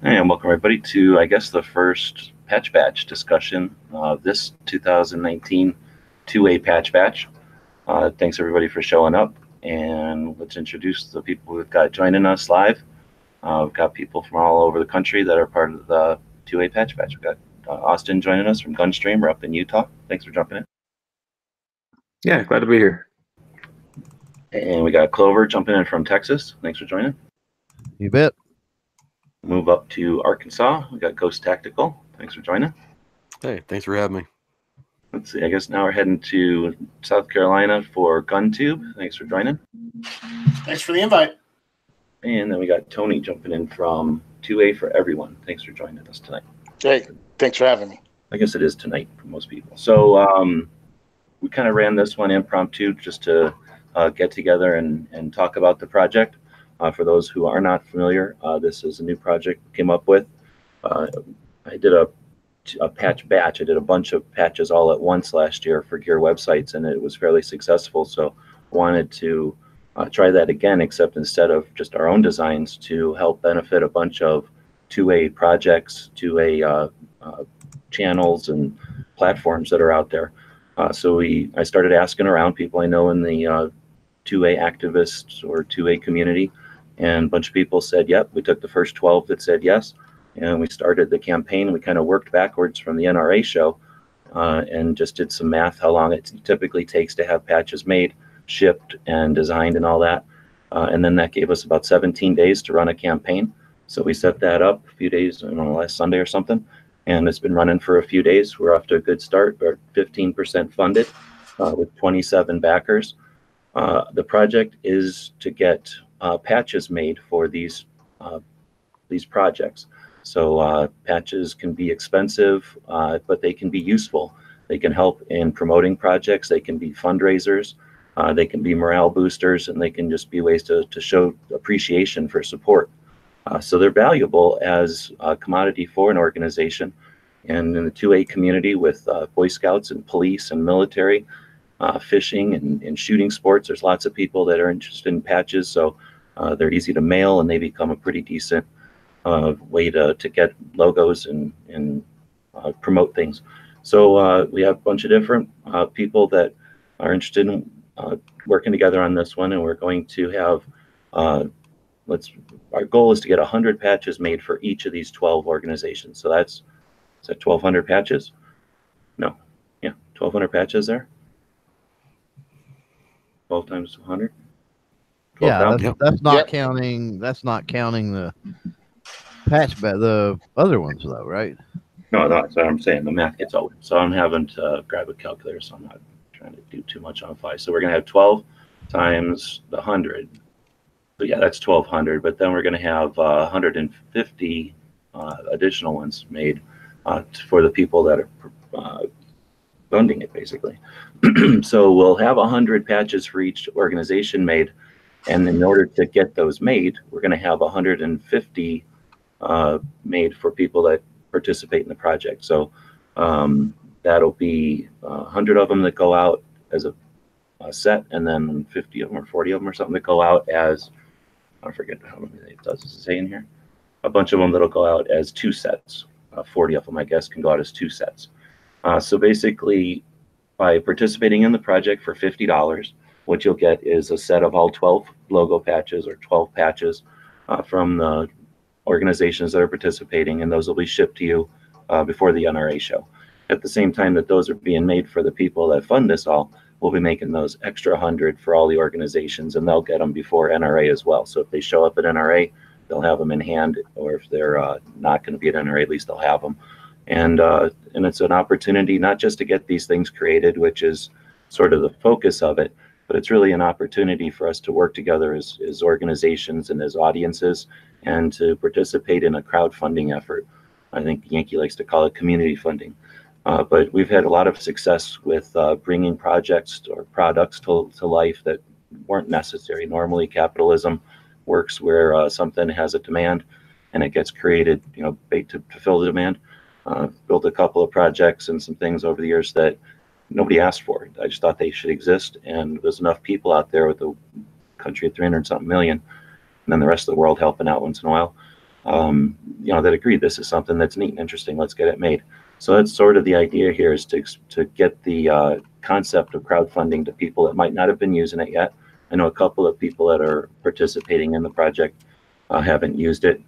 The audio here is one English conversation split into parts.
And welcome everybody to, I guess, the first patch batch discussion of this 2019 2A patch batch. Thanks everybody for showing up, and let's introduce the people we've got joining us live. We've got people from all over the country that are part of the 2A patch batch. We've got Austin joining us from Gunstream. We're up in Utah. Thanks for jumping in. Yeah, glad to be here. And we got Clover jumping in from Texas. Thanks for joining. You bet. Move up to Arkansas. We got Ghost Tactical. Thanks for joining. Hey, thanks for having me. Let's see. I guess now we're heading to South Carolina for GunTube. Thanks for joining. Thanks for the invite. And then we got Tony jumping in from 2A for Everyone. Thanks for joining us tonight. Hey, thanks for having me. I guess it is tonight for most people. So we kind of ran this one impromptu just to get together and talk about the project. For those who are not familiar, this is a new project we came up with. I did a patch batch. I did a bunch of patches all at once last year for gear websites, and it was fairly successful. So wanted to try that again, except instead of just our own designs, to help benefit a bunch of 2A projects, 2A channels and platforms that are out there. So I started asking around people I know in the 2A activists or 2A community, and a bunch of people said, yep. We took the first 12 that said yes, and we started the campaign. We kind of worked backwards from the NRA show and just did some math, how long it typically takes to have patches made, shipped, and designed and all that. And then that gave us about 17 days to run a campaign. So we set that up a few days, I don't know, last Sunday or something, and it's been running for a few days. We're off to a good start. We're 15% funded with 27 backers. The project is to get patches made for these projects. So patches can be expensive, but they can be useful. They can help in promoting projects. They can be fundraisers. They can be morale boosters, and they can just be ways to show appreciation for support. So they're valuable as a commodity for an organization. And in the 2A community with Boy Scouts and police and military, fishing and shooting sports, there's lots of people that are interested in patches. So they're easy to mail, and they become a pretty decent way to get logos and promote things. So we have a bunch of different people that are interested in working together on this one, and we're going to have our goal is to get 100 patches made for each of these 12 organizations. So is that 1,200 patches? No, yeah, 1,200 patches there. 12 times 100. Yeah, that's not counting. That's not counting the patch the other ones though, right? No, that's what I'm saying. The math gets old, so I'm having to grab a calculator, so I'm not trying to do too much on the fly. So we're gonna have 12 times the 100. So yeah, that's 1,200. But then we're gonna have 150 additional ones made for the people that are funding it, basically. So we'll have 100 patches for each organization made. And in order to get those made, we're going to have 150 made for people that participate in the project. So that'll be 100 of them that go out as a set, and then 50 of them or 40 of them or something that go out as, I forget how many it does say in here. A bunch of them that'll go out as 2 sets. 40 of them, I guess, can go out as 2 sets. So basically, by participating in the project for $50, what you'll get is a set of all 12 logo patches or 12 patches from the organizations that are participating, and those will be shipped to you before the NRA show. At the same time that those are being made for the people that fund this all, we'll be making those extra 100 for all the organizations, and they'll get them before NRA as well. So if they show up at NRA, they'll have them in hand, or if they're not going to be at NRA, at least they'll have them. And it's an opportunity not just to get these things created, which is sort of the focus of it, but it's really an opportunity for us to work together as organizations and as audiences, and to participate in a crowdfunding effort. I think Yankee likes to call it community funding. But we've had a lot of success with bringing projects or products to life that weren't necessary. Normally capitalism works where something has a demand and it gets created, to fill the demand. Built a couple of projects and some things over the years that nobody asked for. I just thought they should exist, and there's enough people out there with a country of 300-something million, and then the rest of the world helping out once in a while, that agreed this is something that's neat and interesting. Let's get it made. So that's sort of the idea here, is to get the concept of crowdfunding to people that might not have been using it yet. I know a couple of people that are participating in the project haven't used it.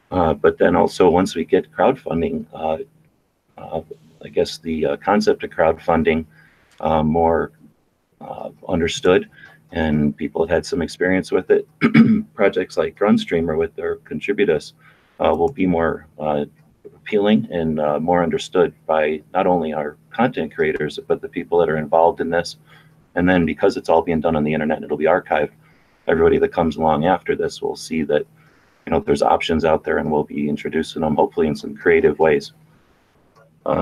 But then also, once we get crowdfunding, I guess the concept of crowdfunding more understood, and people have had some experience with it. Projects like GrunStreamer with their Contributus will be more appealing and more understood by not only our content creators, but the people that are involved in this. And then, because it's all being done on the internet and it'll be archived, everybody that comes along after this will see that there's options out there, and we'll be introducing them hopefully in some creative ways.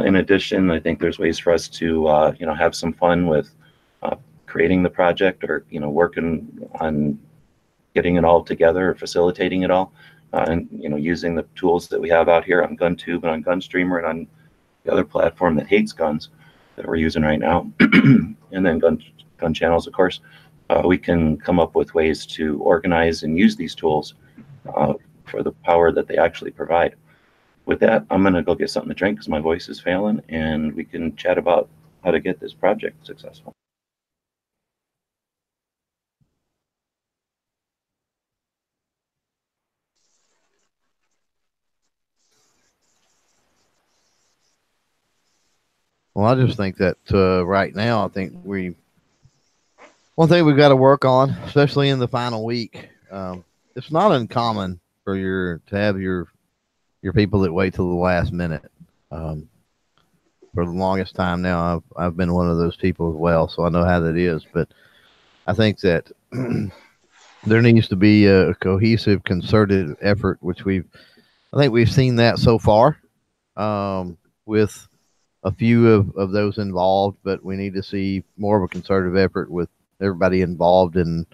In addition, I think there's ways for us to have some fun with creating the project, or working on getting it all together, or facilitating it all, and using the tools that we have out here on GunTube and on GunStreamer and on the other platform that hates guns that we're using right now, and then gun channels, of course. We can come up with ways to organize and use these tools for the power that they actually provide. With that, I'm going to go get something to drink because my voice is failing, and we can chat about how to get this project successful. Well, I just think that right now, I think one thing we've got to work on, especially in the final week, it's not uncommon for to have your people that wait till the last minute. For the longest time now, I've been one of those people as well, so I know how that is. But I think that there needs to be a cohesive, concerted effort, which I think we've seen that so far with a few of those involved, but we need to see more of a concerted effort with everybody involved in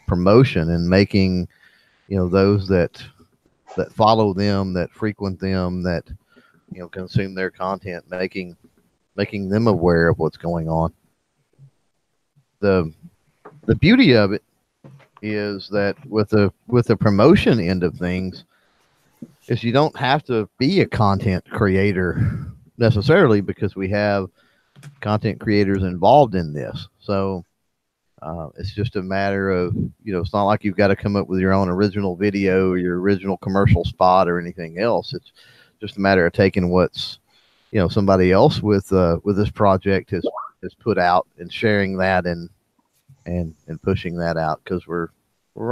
promotion and making, those that follow them, that frequent them, that consume their content, making them aware of what's going on. The beauty of it is that with the promotion end of things, is you don't have to be a content creator necessarily, because we have content creators involved in this. So it's just a matter of, it's not like you've got to come up with your own original video or your original commercial spot or anything else. It's just a matter of taking what's, somebody else with this project has put out, and sharing that and pushing that out, because we're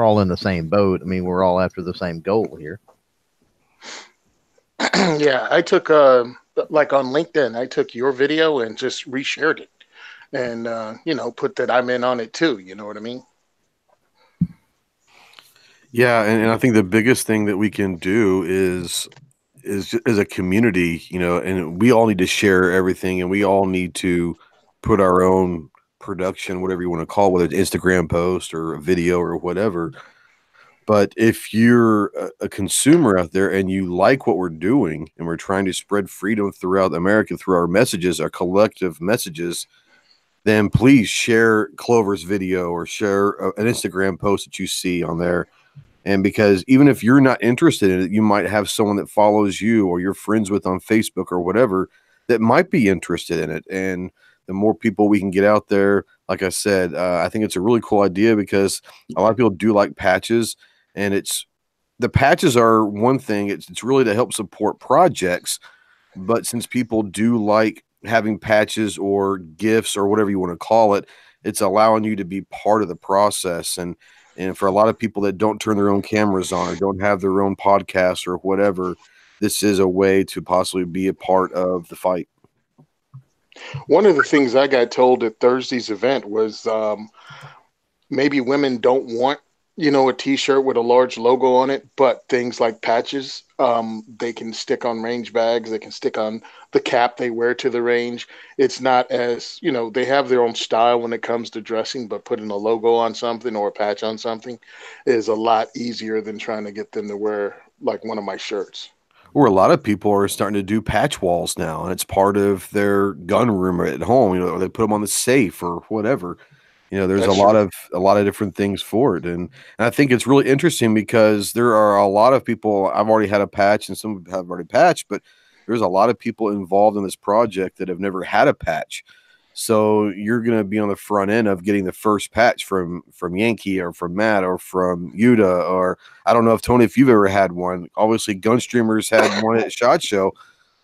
all in the same boat. I mean, we're all after the same goal here. Yeah, I took like on LinkedIn, I took your video and just reshared it, and put that I'm in on it too. You know what I mean? Yeah, and I think the biggest thing that we can do is as a community, and we all need to share everything, and we all need to put our own production, whatever you want to call it, whether it's Instagram post or a video or whatever. But if you're a consumer out there and you like what we're doing, and we're trying to spread freedom throughout America through our messages, our collective messages, then please share Clover's video or share an Instagram post that you see on there. And because even if you're not interested in it, you might have someone that follows you or you're friends with on Facebook or whatever that might be interested in it. And the more people we can get out there, like I said, I think it's a really cool idea, because a lot of people do like patches, and the patches are one thing. It's really to help support projects. But since people do like having patches or gifts or whatever you want to call it, it's allowing you to be part of the process. And for a lot of people that don't turn their own cameras on or don't have their own podcasts or whatever, this is a way to possibly be a part of the fight. One of the things I got told at Thursday's event was maybe women don't want a T-shirt with a large logo on it, but things like patches, they can stick on range bags. They can stick on the cap they wear to the range. It's not as, they have their own style when it comes to dressing, but putting a logo on something or a patch on something is a lot easier than trying to get them to wear like one of my shirts. Or a lot of people are starting to do patch walls now, and it's part of their gun room at home. Or they put them on the safe or whatever. There's That's a lot true. of different things for it, and I think it's really interesting because there are a lot of people. I've already had a patch, and some have already patched, but there's a lot of people involved in this project that have never had a patch. So you're going to be on the front end of getting the first patch from Yankee or from Matt or from Yuta, or I don't know if Tony, if you've ever had one. Obviously, Gunstreamers had one at SHOT Show,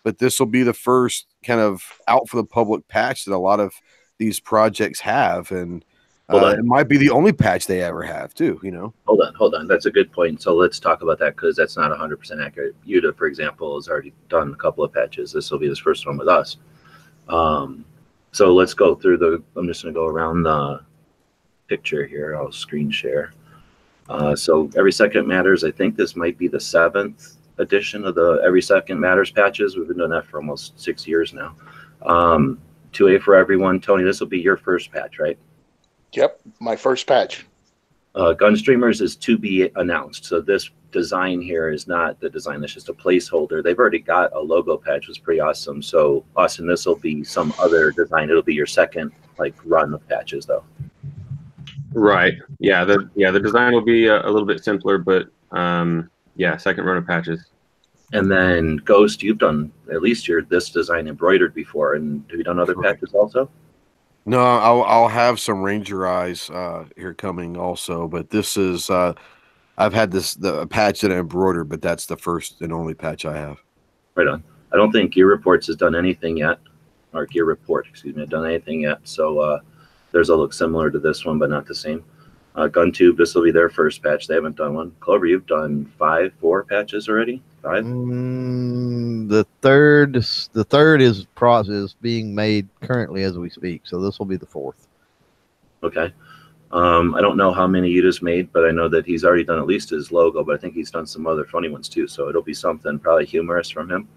but this will be the first kind of out for the public patch that a lot of these projects have, and Hold on. it might be the only patch they ever have too. Hold on. That's a good point. So let's talk about that because that's not 100% accurate. Yuta, for example, has already done a couple of patches. This will be his first one with us. So let's go through I'm just going to go around the picture here. I'll screen share. So Every Second Matters, I think this might be the 7th edition of the Every Second Matters patches. We've been doing that for almost 6 years now. 2A for everyone. Tony, this will be your first patch, right? Yep, my first patch. Gunstreamers is to be announced. So this design here is not the design. That's just a placeholder. They've already got a logo patch, which is pretty awesome. So Austin, this will be some other design. It'll be your second run of patches, though. Right. Yeah. The design will be a little bit simpler, but second run of patches. And then Ghost, you've done at least this design embroidered before, and have you done other patches also? No, I'll have some Ranger Eyes here coming also, but this is I've had the patch that I embroidered, but that's the first and only patch I have. Right on. I don't think Gear Reports has done anything yet, or Gear Report, excuse me, done anything yet. So theirs will look similar to this one, but not the same. GunTube, this will be their first patch. They haven't done one. Clover, you've done 4 patches already? 5? The third is being made currently as we speak. So this will be the 4th. Okay. I don't know how many Yuta's made, but I know that he's already done at least his logo, but I think he's done some other funny ones too. So it'll be something probably humorous from him.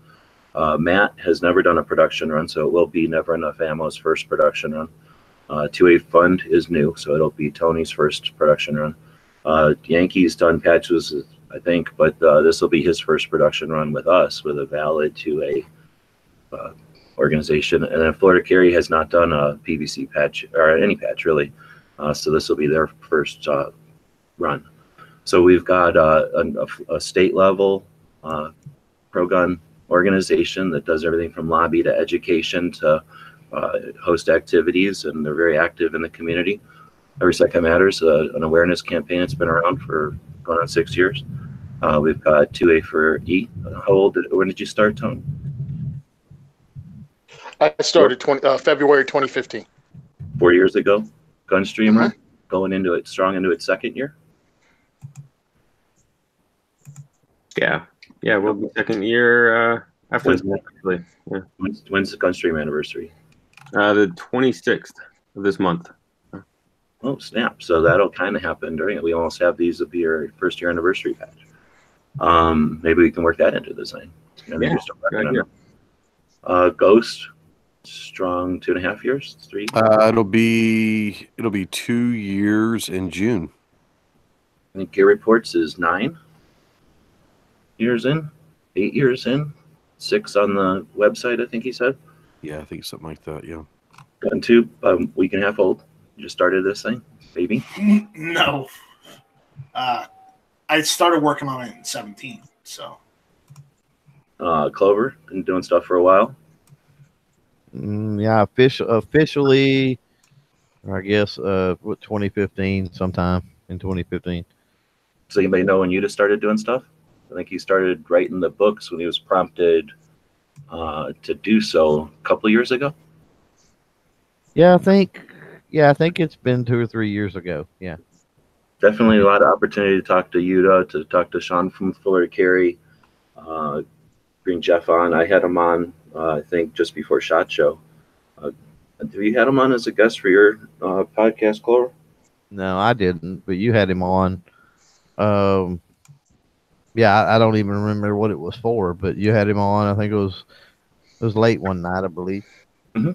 Matt has never done a production run, so it will be Never Enough Ammo's first production run. 2A Fund is new, so it'll be Tony's first production run. Yankee's done patches, I think, but this will be his first production run with us with a valid 2A organization. And then Florida Carry has not done a PVC patch or any patch really, so this will be their first run. So we've got a state level pro gun organization that does everything from lobby to education to host activities, and they're very active in the community. Every Second Matters, an awareness campaign that's been around for going on 6 years. We've got 2A for E. When did you start, Tony? I started February 2015. 4 years ago. Gunstreamer, going into it, strong into its 2nd year. Yeah, we'll be 2nd year after this month, actually. Yeah. When's the Gunstream anniversary? The 26th of this month. Oh, snap. So that'll kind of happen during it. We almost have these will be your 1st year anniversary patch. Maybe we can work that into the design. Ghost, strong 2.5 years, 3. It'll be 2 years in June. I think Gear Reports is 9 years in, 8 years in, 6 on the website, I think he said. Yeah, I think something like that. Yeah. GunTube, week and a half old. You just started this thing, baby? No. I started working on it in 17. So. Clover, been doing stuff for a while. Yeah, officially, I guess, 2015, sometime in 2015. Does anybody know when you just started doing stuff? I think he started writing the books when he was prompted to do so a couple of years ago. Yeah, I think it's been 2 or 3 years ago. Yeah. Definitely a lot of opportunity to talk to Yuta, to talk to Sean from Florida Carry, bring Jeff on. I had him on, I think, just before SHOT Show. Have you had him on as a guest for your podcast, Clover? No, I didn't, but you had him on Yeah, I don't even remember what it was for, but you had him on. I think it was late one night, I believe.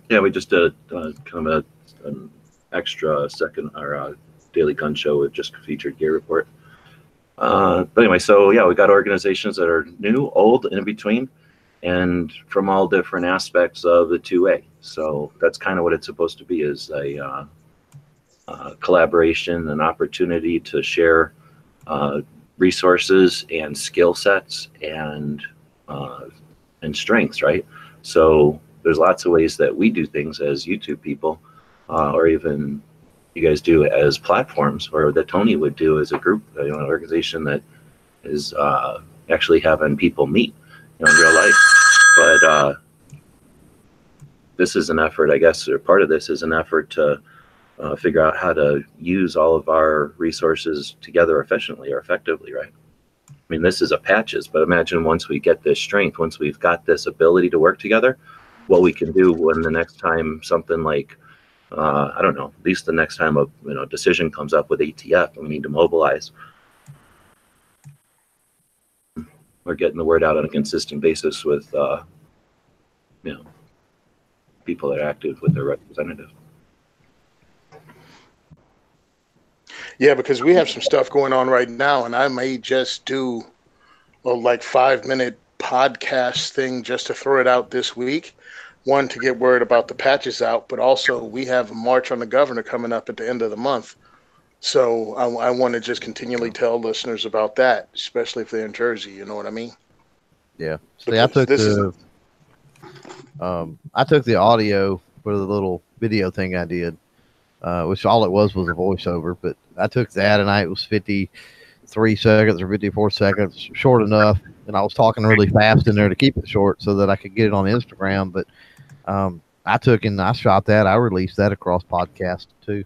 Yeah, we just did kind of an extra second or daily gun show with just featured gear report. But anyway, so yeah, we got organizations that are new, old, and in between, and from all different aspects of the 2A. So that's kind of what it's supposed to be, is a collaboration, an opportunity to share resources and skill sets and strengths, right? So there's lots of ways that we do things as YouTube people, or even you guys do as platforms, or that Tony would do as a group, an organization that is actually having people meet, in real life. But this is an effort, I guess, or part of this is an effort to figure out how to use all of our resources together efficiently or effectively, right? I mean, this is a patches, but imagine once we get this strength, once we've got this ability to work together, what we can do when the next time something like, I don't know, at least the next time a decision comes up with ATF and we need to mobilize, we're getting the word out on a consistent basis with, people that are active with their representatives. Yeah, because we have some stuff going on right now, and I may just do a like 5-minute podcast thing just to throw it out this week. One, to get word about the patches out, but also we have a March on the Governor coming up at the end of the month. So I want to just continually tell listeners about that, especially if they're in Jersey. You know what I mean? Yeah. See, Because I took the audio for the little video thing I did, which all it was a voiceover. But I took that, and it was 53 seconds or 54 seconds, short enough. And I was talking really fast in there to keep it short so that I could get it on Instagram. But I took and I shot that. I released that across podcast too.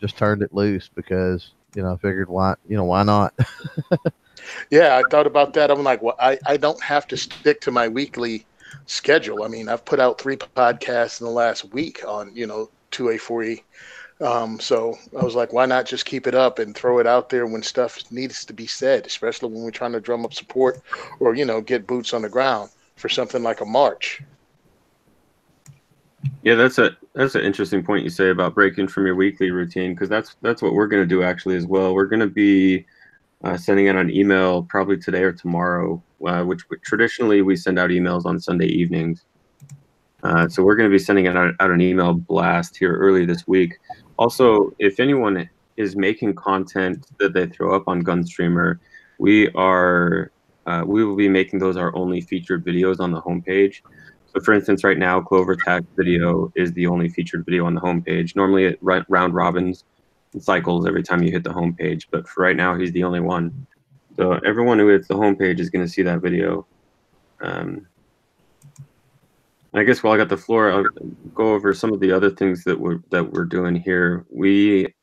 Just turned it loose because I figured why not. Yeah, I thought about that. I'm like, well, I don't have to stick to my weekly schedule. I mean, I've put out 3 podcasts in the last week on 2A 4E. So I was like, why not just keep it up and throw it out there when stuff needs to be said, especially when we're trying to drum up support or get boots on the ground for something like a march. Yeah, that's an interesting point you say about breaking from your weekly routine, because that's what we're going to do actually as well. We're going to be sending out an email probably today or tomorrow, which traditionally we send out emails on Sunday evenings. So we're going to be sending out an email blast here early this week. Also, if anyone is making content that they throw up on Gunstreamer, we will be making those our only featured videos on the homepage. So for instance, right now, Clover Tack video is the only featured video on the homepage. Normally it round robins and cycles every time you hit the homepage, but for right now, he's the only one. So everyone who hits the homepage is going to see that video. I guess while I got the floor, I'll go over some of the other things that we're doing here.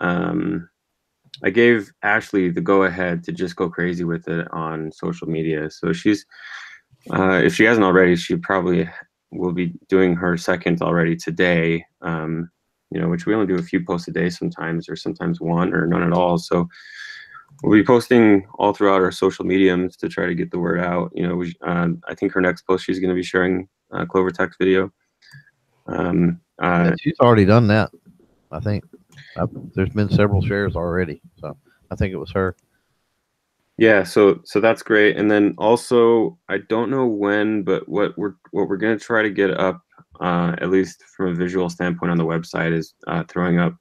I gave Ashley the go-ahead to just go crazy with it on social media. So she's, if she hasn't already, she probably will be doing her second already today. Which we only do a few posts a day sometimes, or sometimes one or none at all. So we'll be posting all throughout our social mediums to try to get the word out. I think her next post, she's going to be sharing Clover Tech's video. She's already done that. I think there's been several shares already, so I think it was her. Yeah, so that's great. And then also, I don't know when, but what we're going to try to get up, at least from a visual standpoint on the website, is throwing up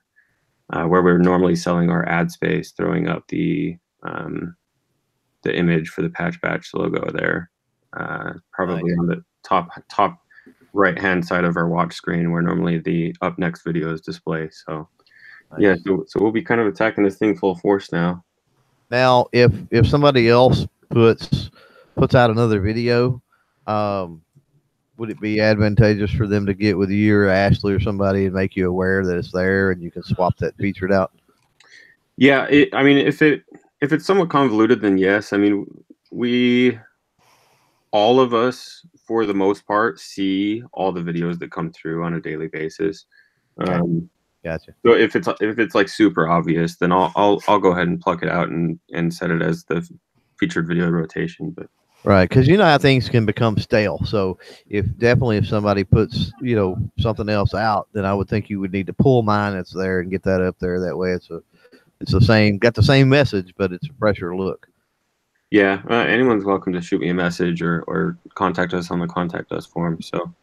where we're normally selling our ad space, throwing up the image for the Patch Batch logo there, probably on the top right hand side of our watch screen, where normally the up next video is displayed. So yeah, so we'll be kind of attacking this thing full force now. Now, if somebody else puts out another video, would it be advantageous for them to get with you or Ashley or somebody and make you aware that it's there and you can swap that featured out? Yeah, I mean, if it's somewhat convoluted, then yes. I mean, all of us, for the most part, see all the videos that come through on a daily basis. Okay. Gotcha. So if it's like super obvious, then I'll go ahead and pluck it out and set it as the featured video rotation. But Right, because you know how things can become stale. So if somebody puts something else out, then I would think you would need to pull mine that's there and get that up there. That way, it's the same message, but it's a fresher look. yeah, anyone's welcome to shoot me a message or contact us on the contact us form. So,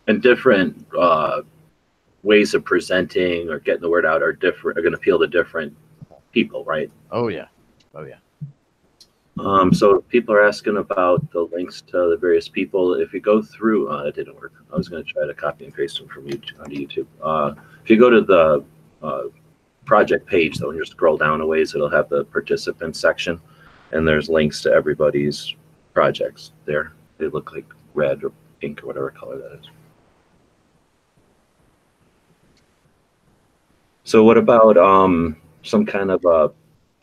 And different ways of presenting or getting the word out are going to appeal to different people, right? Oh yeah, oh yeah. So people are asking about the links to the various people. If you go through, it didn't work. I was going to try to copy and paste them from YouTube onto YouTube. If you go to the project page, though, and you scroll down a ways, it'll have the participants section, and there's links to everybody's projects there. They look like red or pink or whatever color that is. So what about some kind of a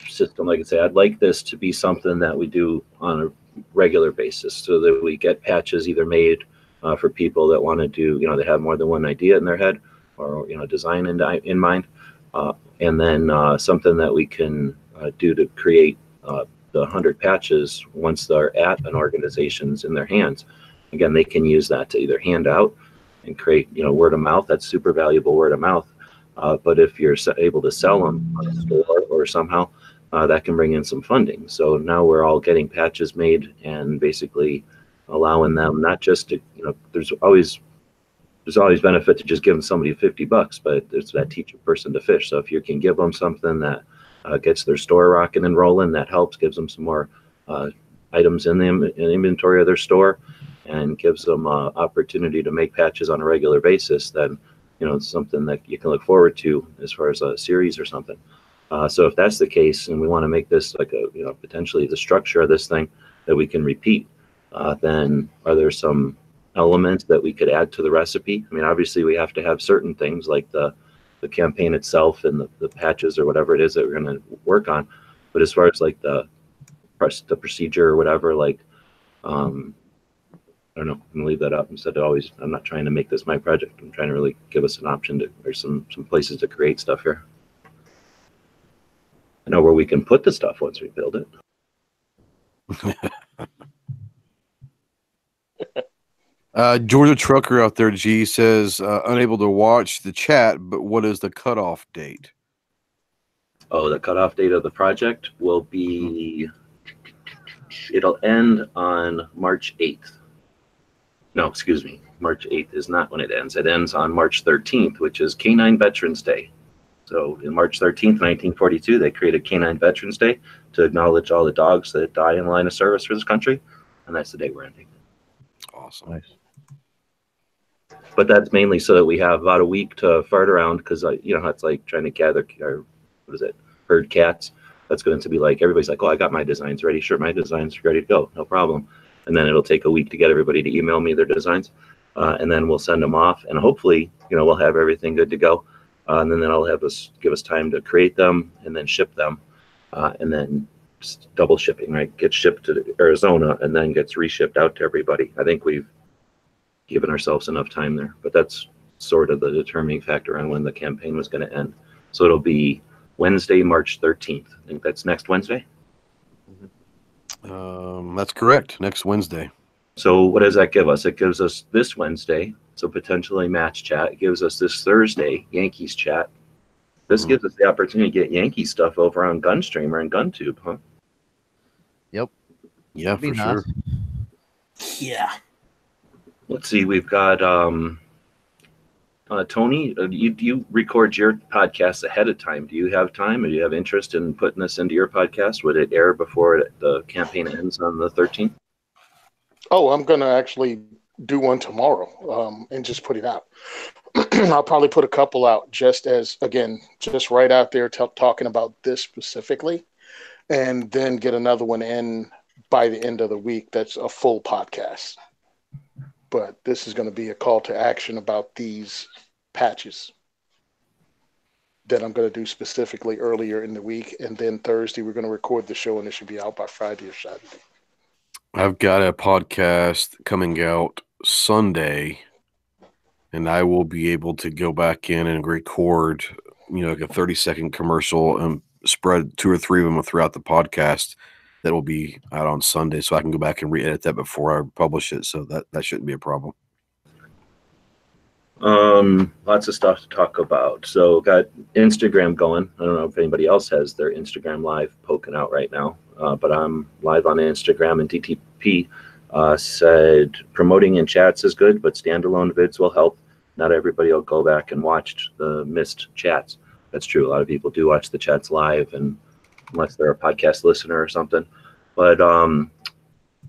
system? Like I say, I'd like this to be something that we do on a regular basis so that we get patches either made for people that want to do, they have more than one idea in their head or, design in mind. And then something that we can do to create the 100 patches once they're at an organization's in their hands. Again, they can use that to either hand out and create, word of mouth. That's super valuable word of mouth. But if you're able to sell them on a store or somehow, that can bring in some funding. So now we're all getting patches made and basically allowing them not just to, there's always benefit to just giving somebody $50, but there's that teach a person to fish. So if you can give them something that gets their store rocking and rolling, that helps, gives them some more items in the inventory of their store, and gives them opportunity to make patches on a regular basis, then it's something that you can look forward to as far as a series or something. So if that's the case, and we want to make this like a, potentially the structure of this thing that we can repeat, then are there some elements that we could add to the recipe? I mean, obviously we have to have certain things like the campaign itself and the patches or whatever it is that we're going to work on. But as far as like the procedure or whatever, like, I don't know, I'm gonna leave that up. Instead of always, I'm not trying to make this my project. I'm trying to really give us an option to, or some places to create stuff here. I know where we can put the stuff once we build it. Georgia Trucker out there, G, says, unable to watch the chat, but what is the cutoff date? Oh, the cutoff date of the project will be, it'll end on March 8th. No, excuse me. March 8th is not when it ends. It ends on March 13th, which is Canine Veterans Day. So in March 13th, 1942, they created Canine Veterans Day to acknowledge all the dogs that die in the line of service for this country. And that's the day we're ending. Awesome. Nice. But that's mainly so that we have about a week to fart around, because, it's like trying to gather, or what is it, herd cats. That's going to be like, everybody's like, oh, I got my designs ready. Sure, my designs are ready to go. No problem. And then it'll take a week to get everybody to email me their designs. And then we'll send them off. And hopefully, we'll have everything good to go. And then that'll give us time to create them and then ship them. And then double shipping, right? Gets shipped to Arizona and then gets reshipped out to everybody. I think we've given ourselves enough time there. But that's sort of the determining factor on when the campaign was going to end. So it'll be Wednesday, March 13th. I think that's next Wednesday. That's correct. Next Wednesday. So what does that give us? It gives us this Wednesday, so potentially match chat. It gives us this Thursday, Yankees chat. This gives us the opportunity to get Yankee stuff over on Gunstreamer and GunTube, huh? Yep. Yeah, for sure. Yeah. Let's see. We've got Tony. You record your podcast ahead of time. Do you have time, or do you have interest in putting this into your podcast? Would it air before the campaign ends on the 13th? Oh, I'm going to actually do one tomorrow and just put it out. I'll probably put a couple out just right out there talking about this specifically, and then get another one in by the end of the week. That's a full podcast. But this is going to be a call to action about these patches that I'm going to do specifically earlier in the week. And then Thursday, we're going to record the show, and it should be out by Friday or Saturday. I've got a podcast coming out Sunday and I will be able to go back in and record, like a 30-second commercial and spread 2 or 3 of them throughout the podcast that will be out on Sunday, so I can go back and re-edit that before I publish it. So that shouldn't be a problem. Lots of stuff to talk about. So got Instagram going. I don't know if anybody else has their Instagram live poking out right now, but I'm live on Instagram, and DTP said promoting in chats is good, but standalone vids will help. Not everybody will go back and watch the missed chats. That's true. A lot of people do watch the chats live, and unless they're a podcast listener or something. But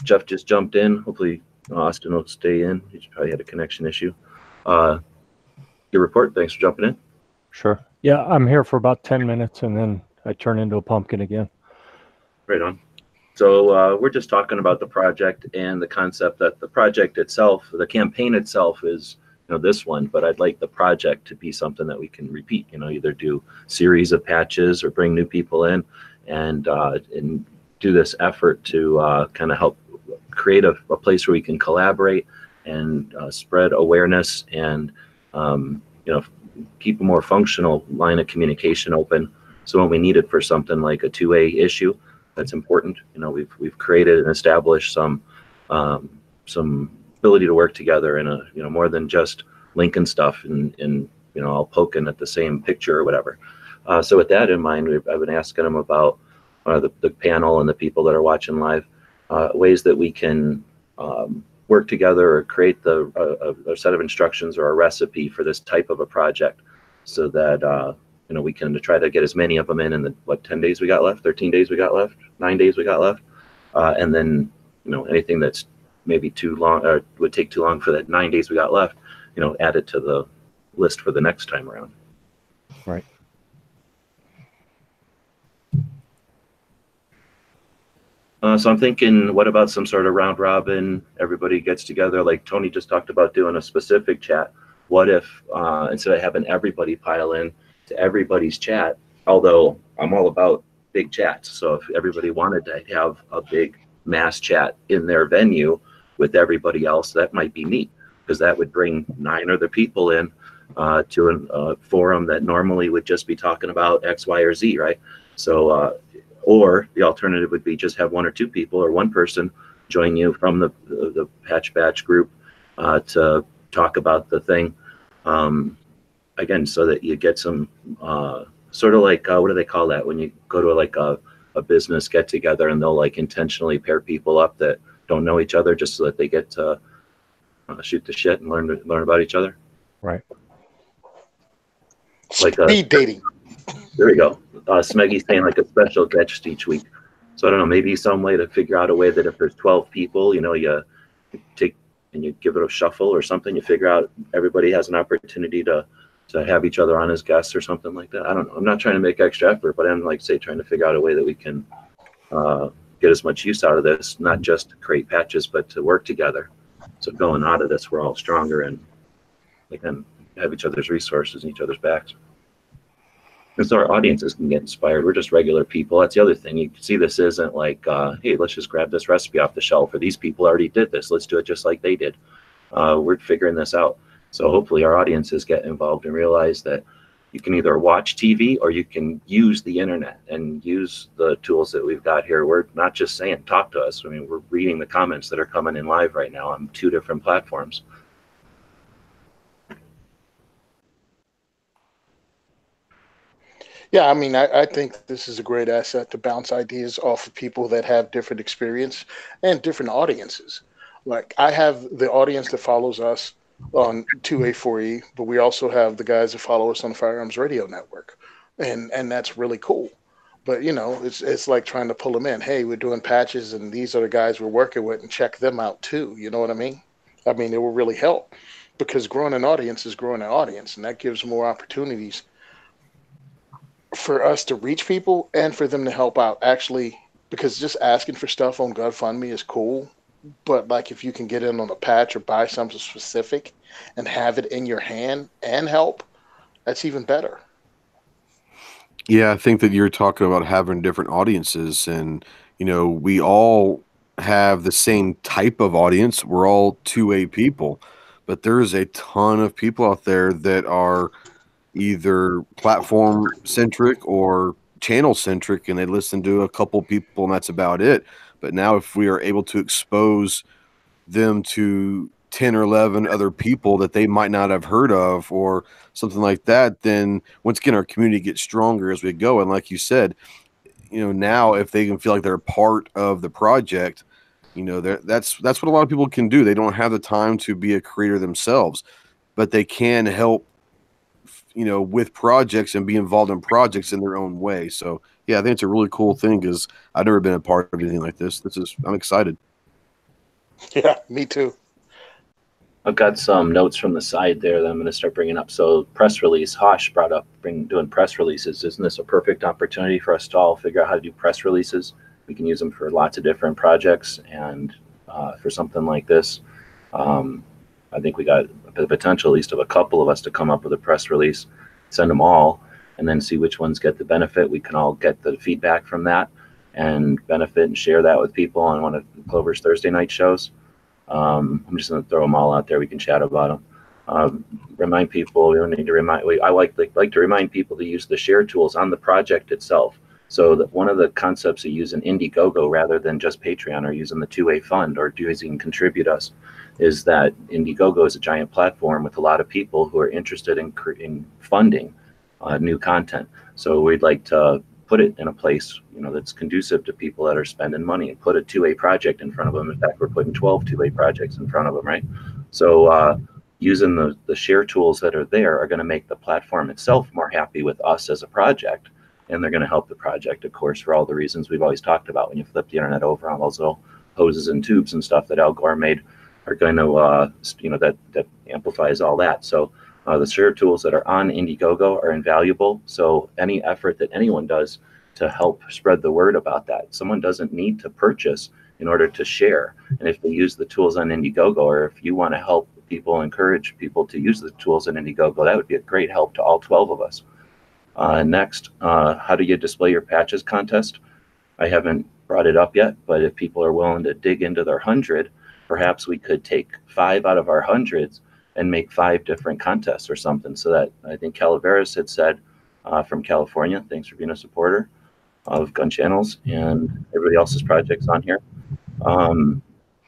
Jeff just jumped in. Hopefully Austin will stay in. He's probably had a connection issue. Your report. Thanks for jumping in. Sure. Yeah, I'm here for about 10 minutes, and then I turn into a pumpkin again. Right on. So we're just talking about the project and the concept that the project itself, the campaign itself is, this one, but I'd like the project to be something that we can repeat, either do series of patches or bring new people in and do this effort to kind of help create a place where we can collaborate and spread awareness and, keep a more functional line of communication open. So when we need it for something like a 2A issue, that's important. We've created and established some ability to work together in a, more than just linking stuff and all poking at the same picture or whatever. So with that in mind, I've been asking them about the panel and the people that are watching live, ways that we can work together or create a set of instructions or a recipe for this type of a project, so that we can try to get as many of them in the 10 days we got left, 13 days we got left, 9 days we got left, and then anything that's maybe too long or would take too long for that 9 days we got left, add it to the list for the next time around. Right. So I'm thinking, what about some sort of round robin? Everybody gets together, like Tony just talked about doing a specific chat. What if instead of having everybody pile in to everybody's chat, although I'm all about big chats. So if everybody wanted to have a big mass chat in their venue with everybody else, that might be neat, because that would bring 9 other people in to a forum that normally would just be talking about X, Y, or Z, right? So, or the alternative would be just have 1 or 2 people or 1 person join you from the patch batch group to talk about the thing. Again, so that you get some sort of like, what do they call that? When you go to a business get together and they'll intentionally pair people up that don't know each other just so that they get to shoot the shit and learn about each other. Right. Like speed dating. There we go. Smeggy's saying like a special guest each week. So I don't know, maybe some way to figure out a way that if there's 12 people, you take and you give it a shuffle or something, you figure out everybody has an opportunity to have each other on as guests or something like that. I don't know. I'm not trying to make extra effort, but I'm trying to figure out a way that we can get as much use out of this, not just to create patches, but to work together. So going out of this, we're all stronger and again, have each other's resources and each other's backs. And so our audiences can get inspired. We're just regular people. That's the other thing. You can see this isn't like, hey, let's just grab this recipe off the shelf, or these people already did this. Let's do it just like they did. We're figuring this out. So hopefully our audiences get involved and realize that you can either watch TV or you can use the internet and use the tools that we've got here. We're not just saying talk to us. I mean, we're reading the comments that are coming in live right now on 2 different platforms. Yeah, I mean, I think this is a great asset to bounce ideas off of people that have different experience and different audiences. Like I have the audience that follows us on 2A4E, but we also have the guys that follow us on the Firearms Radio Network, and that's really cool. But it's like trying to pull them in. Hey, we're doing patches, and these are the guys we're working with, and check them out too. You know what I mean? I mean, it will really help, because growing an audience is growing an audience, and that gives more opportunities for us to reach people and for them to help out. Actually, because just asking for stuff on GoFundMe is cool, but like if you can get in on a patch or buy something specific and have it in your hand and help, that's even better. Yeah, I think that you're talking about having different audiences, and we all have the same type of audience. We're all 2A people, but there is a ton of people out there that are either platform centric or channel centric, and they listen to a couple people and that's about it. But now if we are able to expose them to 10 or 11 other people that they might not have heard of or something like that, then once again our community gets stronger as we go. And like you said, now if they can feel like they're part of the project, that's what a lot of people can do. They don't have the time to be a creator themselves, but they can help with projects and be involved in projects in their own way. So yeah, I think it's a really cool thing because I've never been a part of anything like this. I'm excited. Yeah, me too. I've got some notes from the side there that I'm going to start bringing up. So press release, Hosh brought up doing press releases. Isn't this a perfect opportunity for us to all figure out how to do press releases? We can use them for lots of different projects, and for something like this, I think we got the potential, at least of a couple of us, to come up with a press release, send them all, and then see which ones get the benefit. We can all get the feedback from that and benefit and share that with people on one of Clover's Thursday night shows. I'm just going to throw them all out there. We can chat about them. Remind people. We don't need to remind. I like to remind people to use the share tools on the project itself. So that one of the concepts of using Indiegogo rather than just Patreon or using the two-way fund or using Contribute Us is that Indiegogo is a giant platform with a lot of people who are interested in funding new content. So we'd like to put it in a place that's conducive to people that are spending money, and put a two-way project in front of them. In fact, we're putting 12 two-way projects in front of them, right? So using the share tools that are there are going to make the platform itself more happy with us as a project, and they're going to help the project, of course, for all the reasons we've always talked about. When you flip the internet over on those little hoses and tubes and stuff that Al Gore made, are going to that amplifies all that. So the share tools that are on Indiegogo are invaluable. So any effort that anyone does to help spread the word about that, someone doesn't need to purchase in order to share. And if they use the tools on Indiegogo, or if you want to help people, encourage people to use the tools on Indiegogo, that would be a great help to all 12 of us. Next, how do you display your patches contest? I haven't brought it up yet, but if people are willing to dig into their 100, perhaps we could take 5 out of our hundreds and make 5 different contests or something. So that, I think Calaveras had said, from California, thanks for being a supporter of Gun Channels and everybody else's projects on here.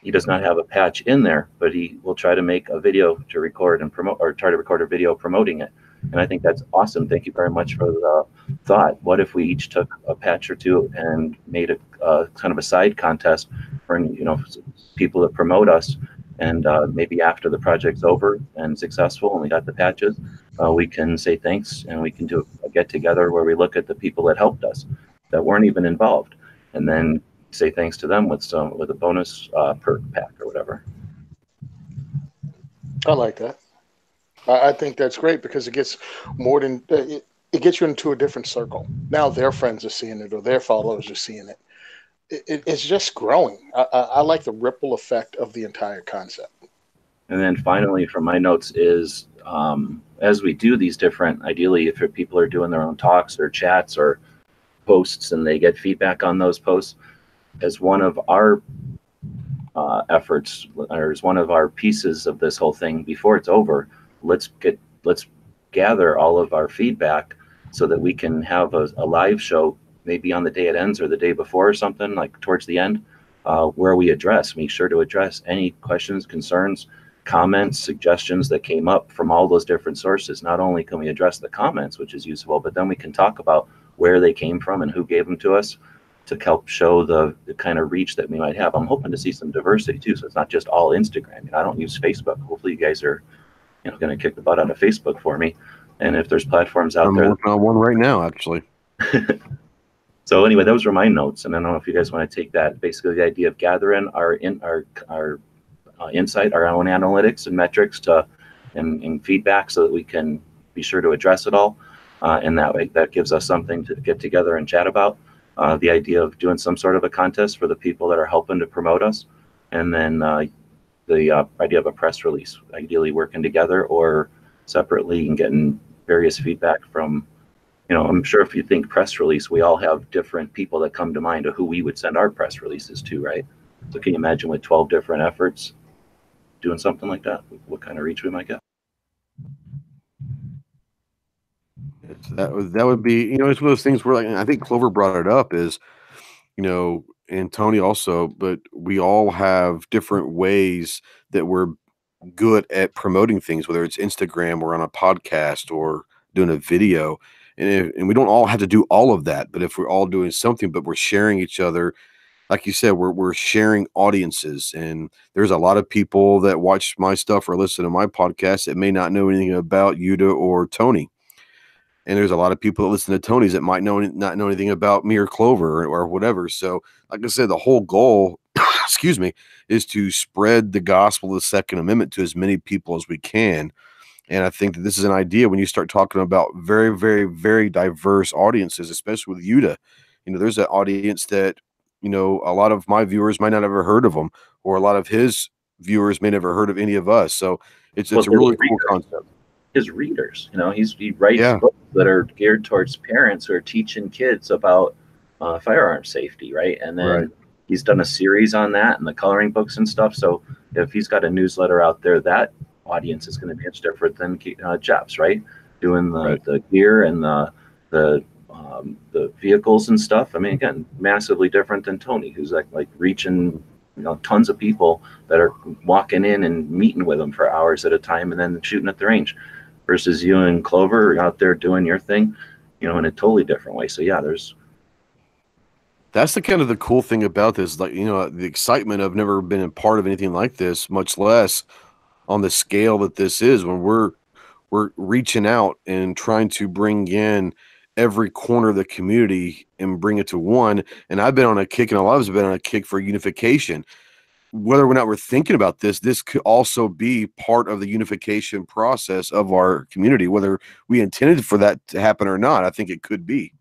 He does not have a patch in there, but he will try to make a video to record and promote, or try to record a video promoting it. And I think that's awesome. Thank you very much for the thought. What if we each took a patch or two and made a kind of a side contest for people that promote us, and maybe after the project's over and successful and we got the patches, we can say thanks, and we can do a get together where we look at the people that helped us that weren't even involved, and then say thanks to them with a bonus perk pack or whatever. I like that. I think that's great because it gets more than it gets you into a different circle. Now their friends are seeing it, or their followers are seeing it. It's just growing. I like the ripple effect of the entire concept. And then finally, from my notes is, as we do these different, ideally, if people are doing their own talks or chats or posts and they get feedback on those posts, as one of our efforts, or as one of our pieces of this whole thing before it's over, let's gather all of our feedback so that we can have a live show, maybe on the day it ends or the day before or something, like towards the end, where we make sure to address any questions, concerns, comments, suggestions that came up from all those different sources. Not only can we address the comments, which is useful, but then we can talk about where they came from and who gave them to us, to help show the kind of reach that we might have. I'm hoping to see some diversity too, so it's not just all Instagram. I don't use Facebook. Hopefully you guys are going to kick the butt out of Facebook for me. And if there's platforms out there, I'm working on one right now, actually. So anyway, those were my notes, and I don't know if you guys want to take that. Basically, the idea of gathering our insight, our own analytics and metrics and feedback, so that we can be sure to address it all. And that way, that gives us something to get together and chat about. The idea of doing some sort of a contest for the people that are helping to promote us, and then the idea of a press release, ideally working together or separately and getting various feedback from. I'm sure if you think press release, we all have different people that come to mind of who we would send our press releases to, right? So can you imagine with 12 different efforts doing something like that, what kind of reach we might get. That would be, you know, it's one of those things where, like, I think Clover brought it up, is, you know, and Tony also, but we all have different ways that we're good at promoting things, whether it's Instagram or on a podcast or doing a video. And we don't all have to do all of that, but if we're all doing something, but we're sharing each other, like you said, we're sharing audiences. And there's a lot of people that watch my stuff or listen to my podcast that may not know anything about Yuta or Tony. And there's a lot of people that listen to Tony's that might not know anything about me or Clover or whatever. So, like I said, the whole goal, excuse me, is to spread the gospel of the Second Amendment to as many people as we can. And I think that this is an idea when you start talking about very, very, very diverse audiences, especially with Yuta. You know, there's an audience that, you know, a lot of my viewers might not have ever heard of him, or a lot of his viewers may never heard of any of us. So it's a really cool concept. His readers, you know, he writes books that are geared towards parents who are teaching kids about firearm safety, right? And then he's done a series on that and the coloring books and stuff. So if he's got a newsletter out there, that audience is going to be much different than Jeff's, right? Doing the gear and the vehicles and stuff. I mean, again, massively different than Tony, who's like reaching, you know, tons of people that are walking in and meeting with them for hours at a time and then shooting at the range, versus you and Clover out there doing your thing, you know, in a totally different way. So yeah, that's the kind of the cool thing about this, like, you know, the excitement of never been a part of anything like this, much less on the scale that this is, when we're reaching out and trying to bring in every corner of the community and bring it to one. And I've been on a kick, and a lot of us have been on a kick for unification. Whether or not we're thinking about this could also be part of the unification process of our community, whether we intended for that to happen or not. I think it could be.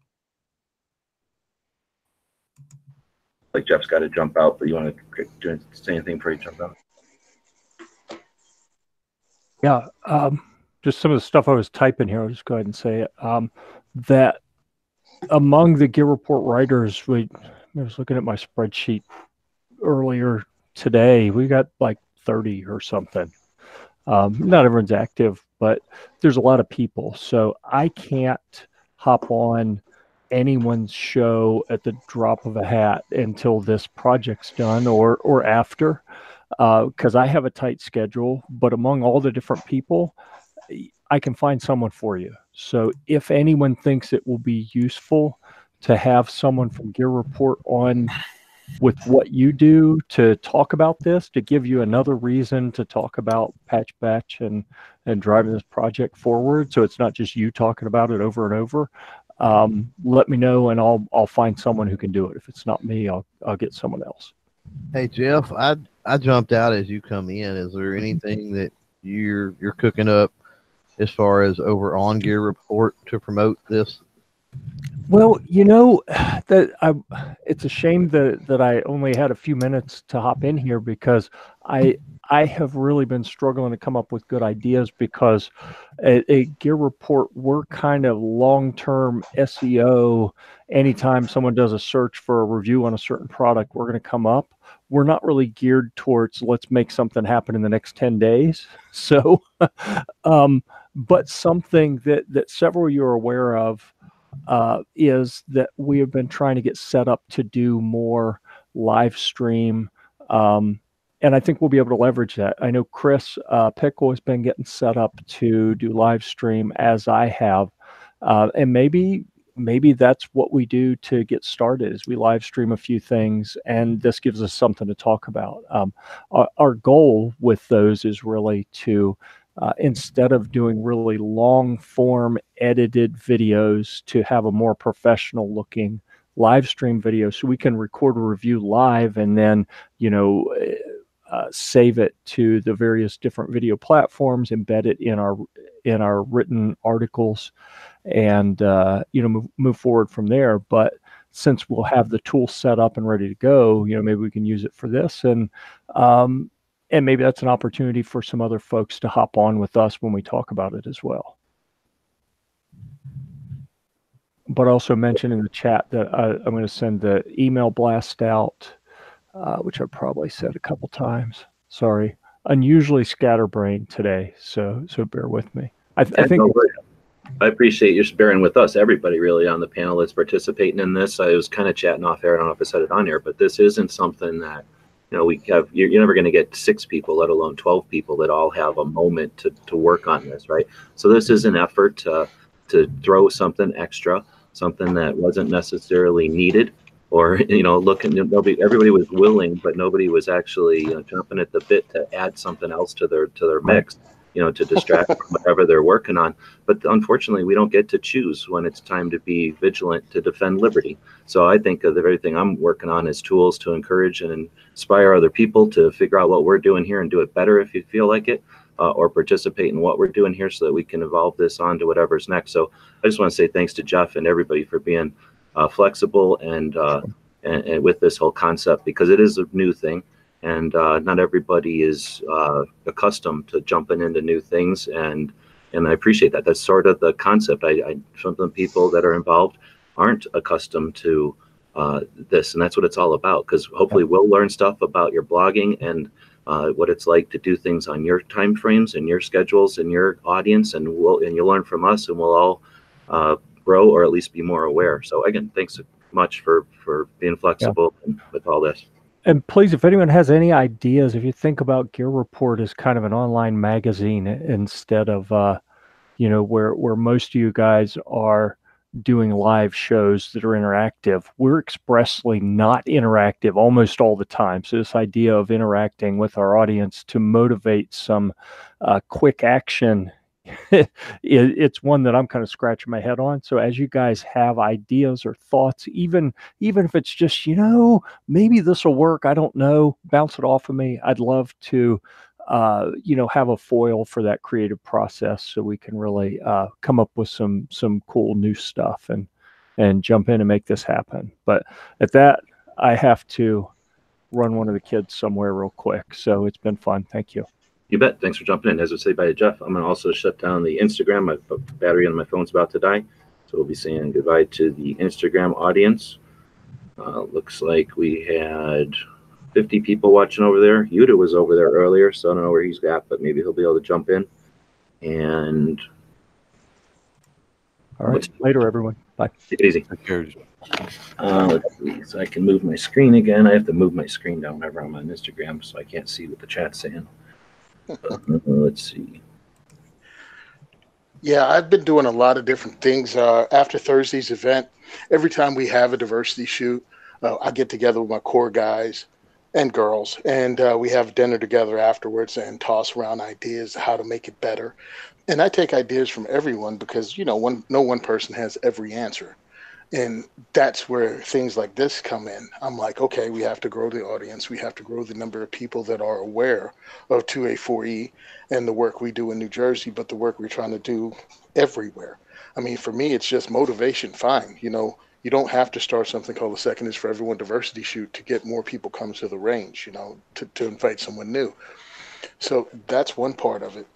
like Jeff's got to jump out, but you want to say anything before you jump out? Yeah, just some of the stuff I was typing here. I'll just go ahead and say it. That among the Gear Report writers, I was looking at my spreadsheet earlier today. We got like 30 or something. Not everyone's active, but there's a lot of people. So I can't hop on anyone's show at the drop of a hat until this project's done or after, because I have a tight schedule. But among all the different people, I can find someone for you. So if anyone thinks it will be useful to have someone from Gear Report on with what you do to talk about this, to give you another reason to talk about Patch Batch and driving this project forward, so it's not just you talking about it over and over, let me know and I'll find someone who can do it. If it's not me, I'll get someone else. Hey Jeff, I jumped out as you come in. Is there anything that you're cooking up as far as over on Gear Report to promote this? Well, you know, it's a shame that I only had a few minutes to hop in here, because I have really been struggling to come up with good ideas, because a Gear Report, we're kind of long-term SEO. Anytime someone does a search for a review on a certain product, we're going to come up. We're not really geared towards let's make something happen in the next 10 days. So, but something that several of you are aware of, is that we have been trying to get set up to do more live stream. And I think we'll be able to leverage that. I know Chris Pickle has been getting set up to do live stream, as I have. And maybe that's what we do to get started, is we live stream a few things, and this gives us something to talk about. Our goal with those is really to, instead of doing really long form edited videos, to have a more professional looking live stream video, so we can record a review live and then, save it to the various different video platforms, embed it in our written articles, and move forward from there. But since we'll have the tool set up and ready to go, maybe we can use it for this, and maybe that's an opportunity for some other folks to hop on with us when we talk about it as well. But also mention in the chat that I'm going to send the email blast out, which I've probably said a couple times. Sorry. unusually scatterbrained today, so bear with me. I think no worries. I appreciate you bearing with us, everybody really on the panel that's participating in this. I was kind of chatting off air. I don't know if I said it on here, but this isn't something that, we have, you're never going to get 6 people, let alone 12 people that all have a moment to work on this, right? So this is an effort to throw something extra, something that wasn't necessarily needed, or, everybody was willing, but nobody was actually jumping at the bit to add something else to their mix, to distract from whatever they're working on. But unfortunately, we don't get to choose when it's time to be vigilant to defend liberty. So I think of the very thing I'm working on is tools to encourage and inspire other people to figure out what we're doing here and do it better if you feel like it, or participate in what we're doing here so that we can evolve this on to whatever's next. So I just want to say thanks to Jeff and everybody for being flexible and with this whole concept, because it is a new thing. And not everybody is accustomed to jumping into new things, and I appreciate that. That's sort of the concept. Some of the people that are involved aren't accustomed to this, and that's what it's all about. Because hopefully we'll learn stuff about your blogging and what it's like to do things on your time frames and your schedules and your audience, and you'll learn from us, and we'll all grow, or at least be more aware. So again, thanks so much for being flexible with all this. And please, if anyone has any ideas, if you think about Gear Report as kind of an online magazine instead of, where most of you guys are doing live shows that are interactive, we're expressly not interactive almost all the time. So this idea of interacting with our audience to motivate some quick action, it's one that I'm kind of scratching my head on. So as you guys have ideas or thoughts, even if it's just, maybe this will work, I don't know, bounce it off of me. I'd love to, have a foil for that creative process so we can really come up with some cool new stuff and jump in and make this happen. But at that, I have to run one of the kids somewhere real quick. So it's been fun. Thank you. You bet. Thanks for jumping in. As I say by Jeff, I'm going to also shut down the Instagram. My battery on my phone's about to die. So we'll be saying goodbye to the Instagram audience. Looks like we had 50 people watching over there. Yuta was over there earlier, so I don't know where he's at, but maybe he'll be able to jump in. And all right, later, everyone. Bye. Take it easy. Let's see. So I can move my screen again. I have to move my screen down whenever I'm on Instagram, so I can't see what the chat's saying. Let's see. Yeah, I've been doing a lot of different things. After Thursday's event, every time we have a diversity shoot, I get together with my core guys and girls, and we have dinner together afterwards and toss around ideas how to make it better. And I take ideas from everyone because, no one person has every answer. And that's where things like this come in. I'm like, okay, we have to grow the audience. We have to grow the number of people that are aware of 2A4E and the work we do in New Jersey, but the work we're trying to do everywhere. I mean, for me, it's just motivation. Fine. You don't have to start something called the Second is for Everyone diversity shoot to get more people come to the range, to invite someone new. So that's one part of it.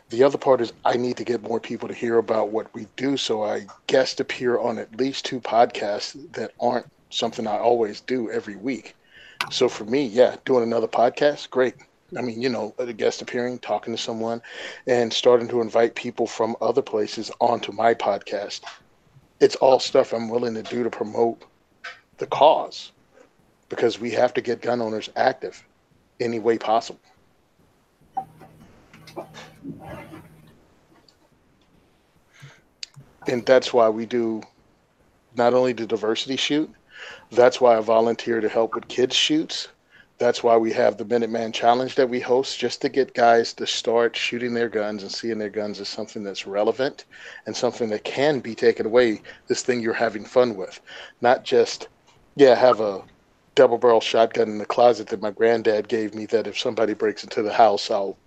The other part is I need to get more people to hear about what we do. So I guest appear on at least 2 podcasts that aren't something I always do every week. So for me, doing another podcast, great. I mean, a guest appearing, talking to someone, and starting to invite people from other places onto my podcast. It's all stuff I'm willing to do to promote the cause, because we have to get gun owners active any way possible. And that's why we do not only the diversity shoot, that's why I volunteer to help with kids shoots. That's why we have the Minuteman Challenge that we host, just to get guys to start shooting their guns and seeing their guns as something that's relevant and something that can be taken away, this thing you're having fun with. Not just, have a double barrel shotgun in the closet that my granddad gave me that if somebody breaks into the house, I'll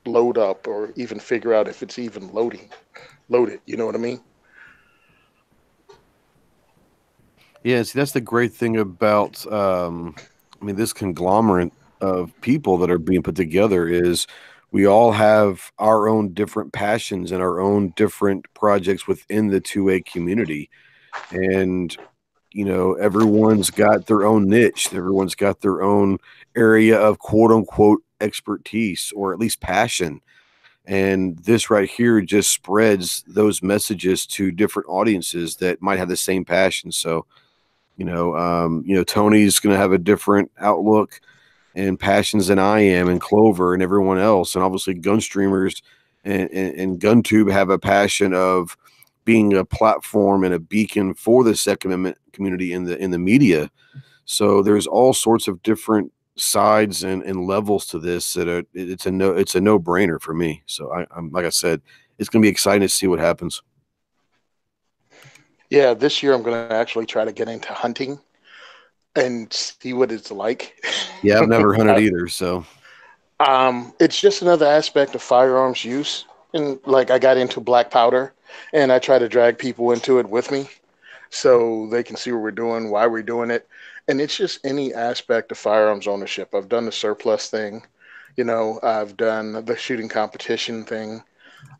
load up or even figure out if it's even loaded. You know what I mean? Yeah, see, that's the great thing about, this conglomerate of people that are being put together is we all have our own different passions and our own different projects within the 2A community. And everyone's got their own niche. Everyone's got their own area of quote unquote expertise, or at least passion. And this right here just spreads those messages to different audiences that might have the same passion. So, Tony's going to have a different outlook and passions than I am, and Clover and everyone else. And obviously gun streamers and GunTube have a passion of being a platform and a beacon for the Second Amendment community in the media. So there's all sorts of different sides and levels to this that it's a no-brainer for me. So I'm like I said, it's going to be exciting to see what happens. Yeah, this year I'm going to actually try to get into hunting and see what it's like. Yeah, I've never hunted either, so it's just another aspect of firearms use. And like I got into black powder, and I try to drag people into it with me so they can see what we're doing, why we're doing it. And it's just any aspect of firearms ownership. I've done the surplus thing, I've done the shooting competition thing.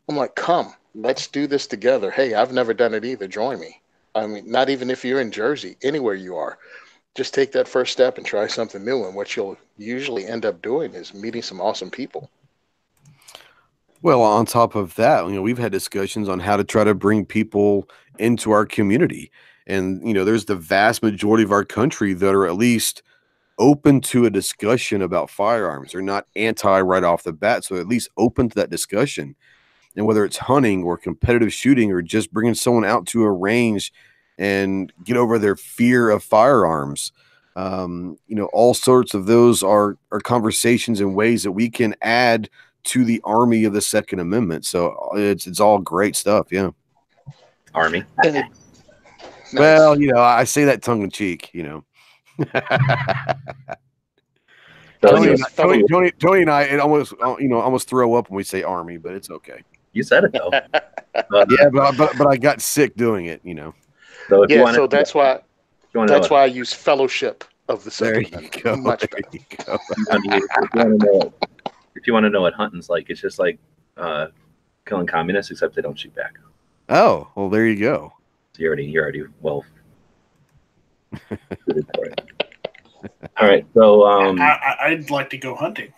I'm like, come, let's do this together. Hey, I've never done it either. Join me. I mean, not even if you're in Jersey, anywhere you are, just take that first step and try something new. And what you'll usually end up doing is meeting some awesome people. Well, on top of that, we've had discussions on how to try to bring people into our community. And, there's the vast majority of our country that are at least open to a discussion about firearms. They're not anti right off the bat. So at least open to that discussion. And whether it's hunting or competitive shooting or just bringing someone out to a range and get over their fear of firearms, all sorts of those are conversations and ways that we can add to the army of the Second Amendment. So it's all great stuff. Yeah. Army. Nice. Well, I say that tongue in cheek, Tony and I almost throw up when we say army, but it's okay. You said it though. Yeah, but I got sick doing it, So if you want so that's why I use fellowship of the There Second you Amendment. go. Much There better. you go. If you want to know what hunting's like, it's just like killing communists, except they don't shoot back. Oh, well, there you go. So you're already well. Suited for it. All right, so I'd like to go hunting.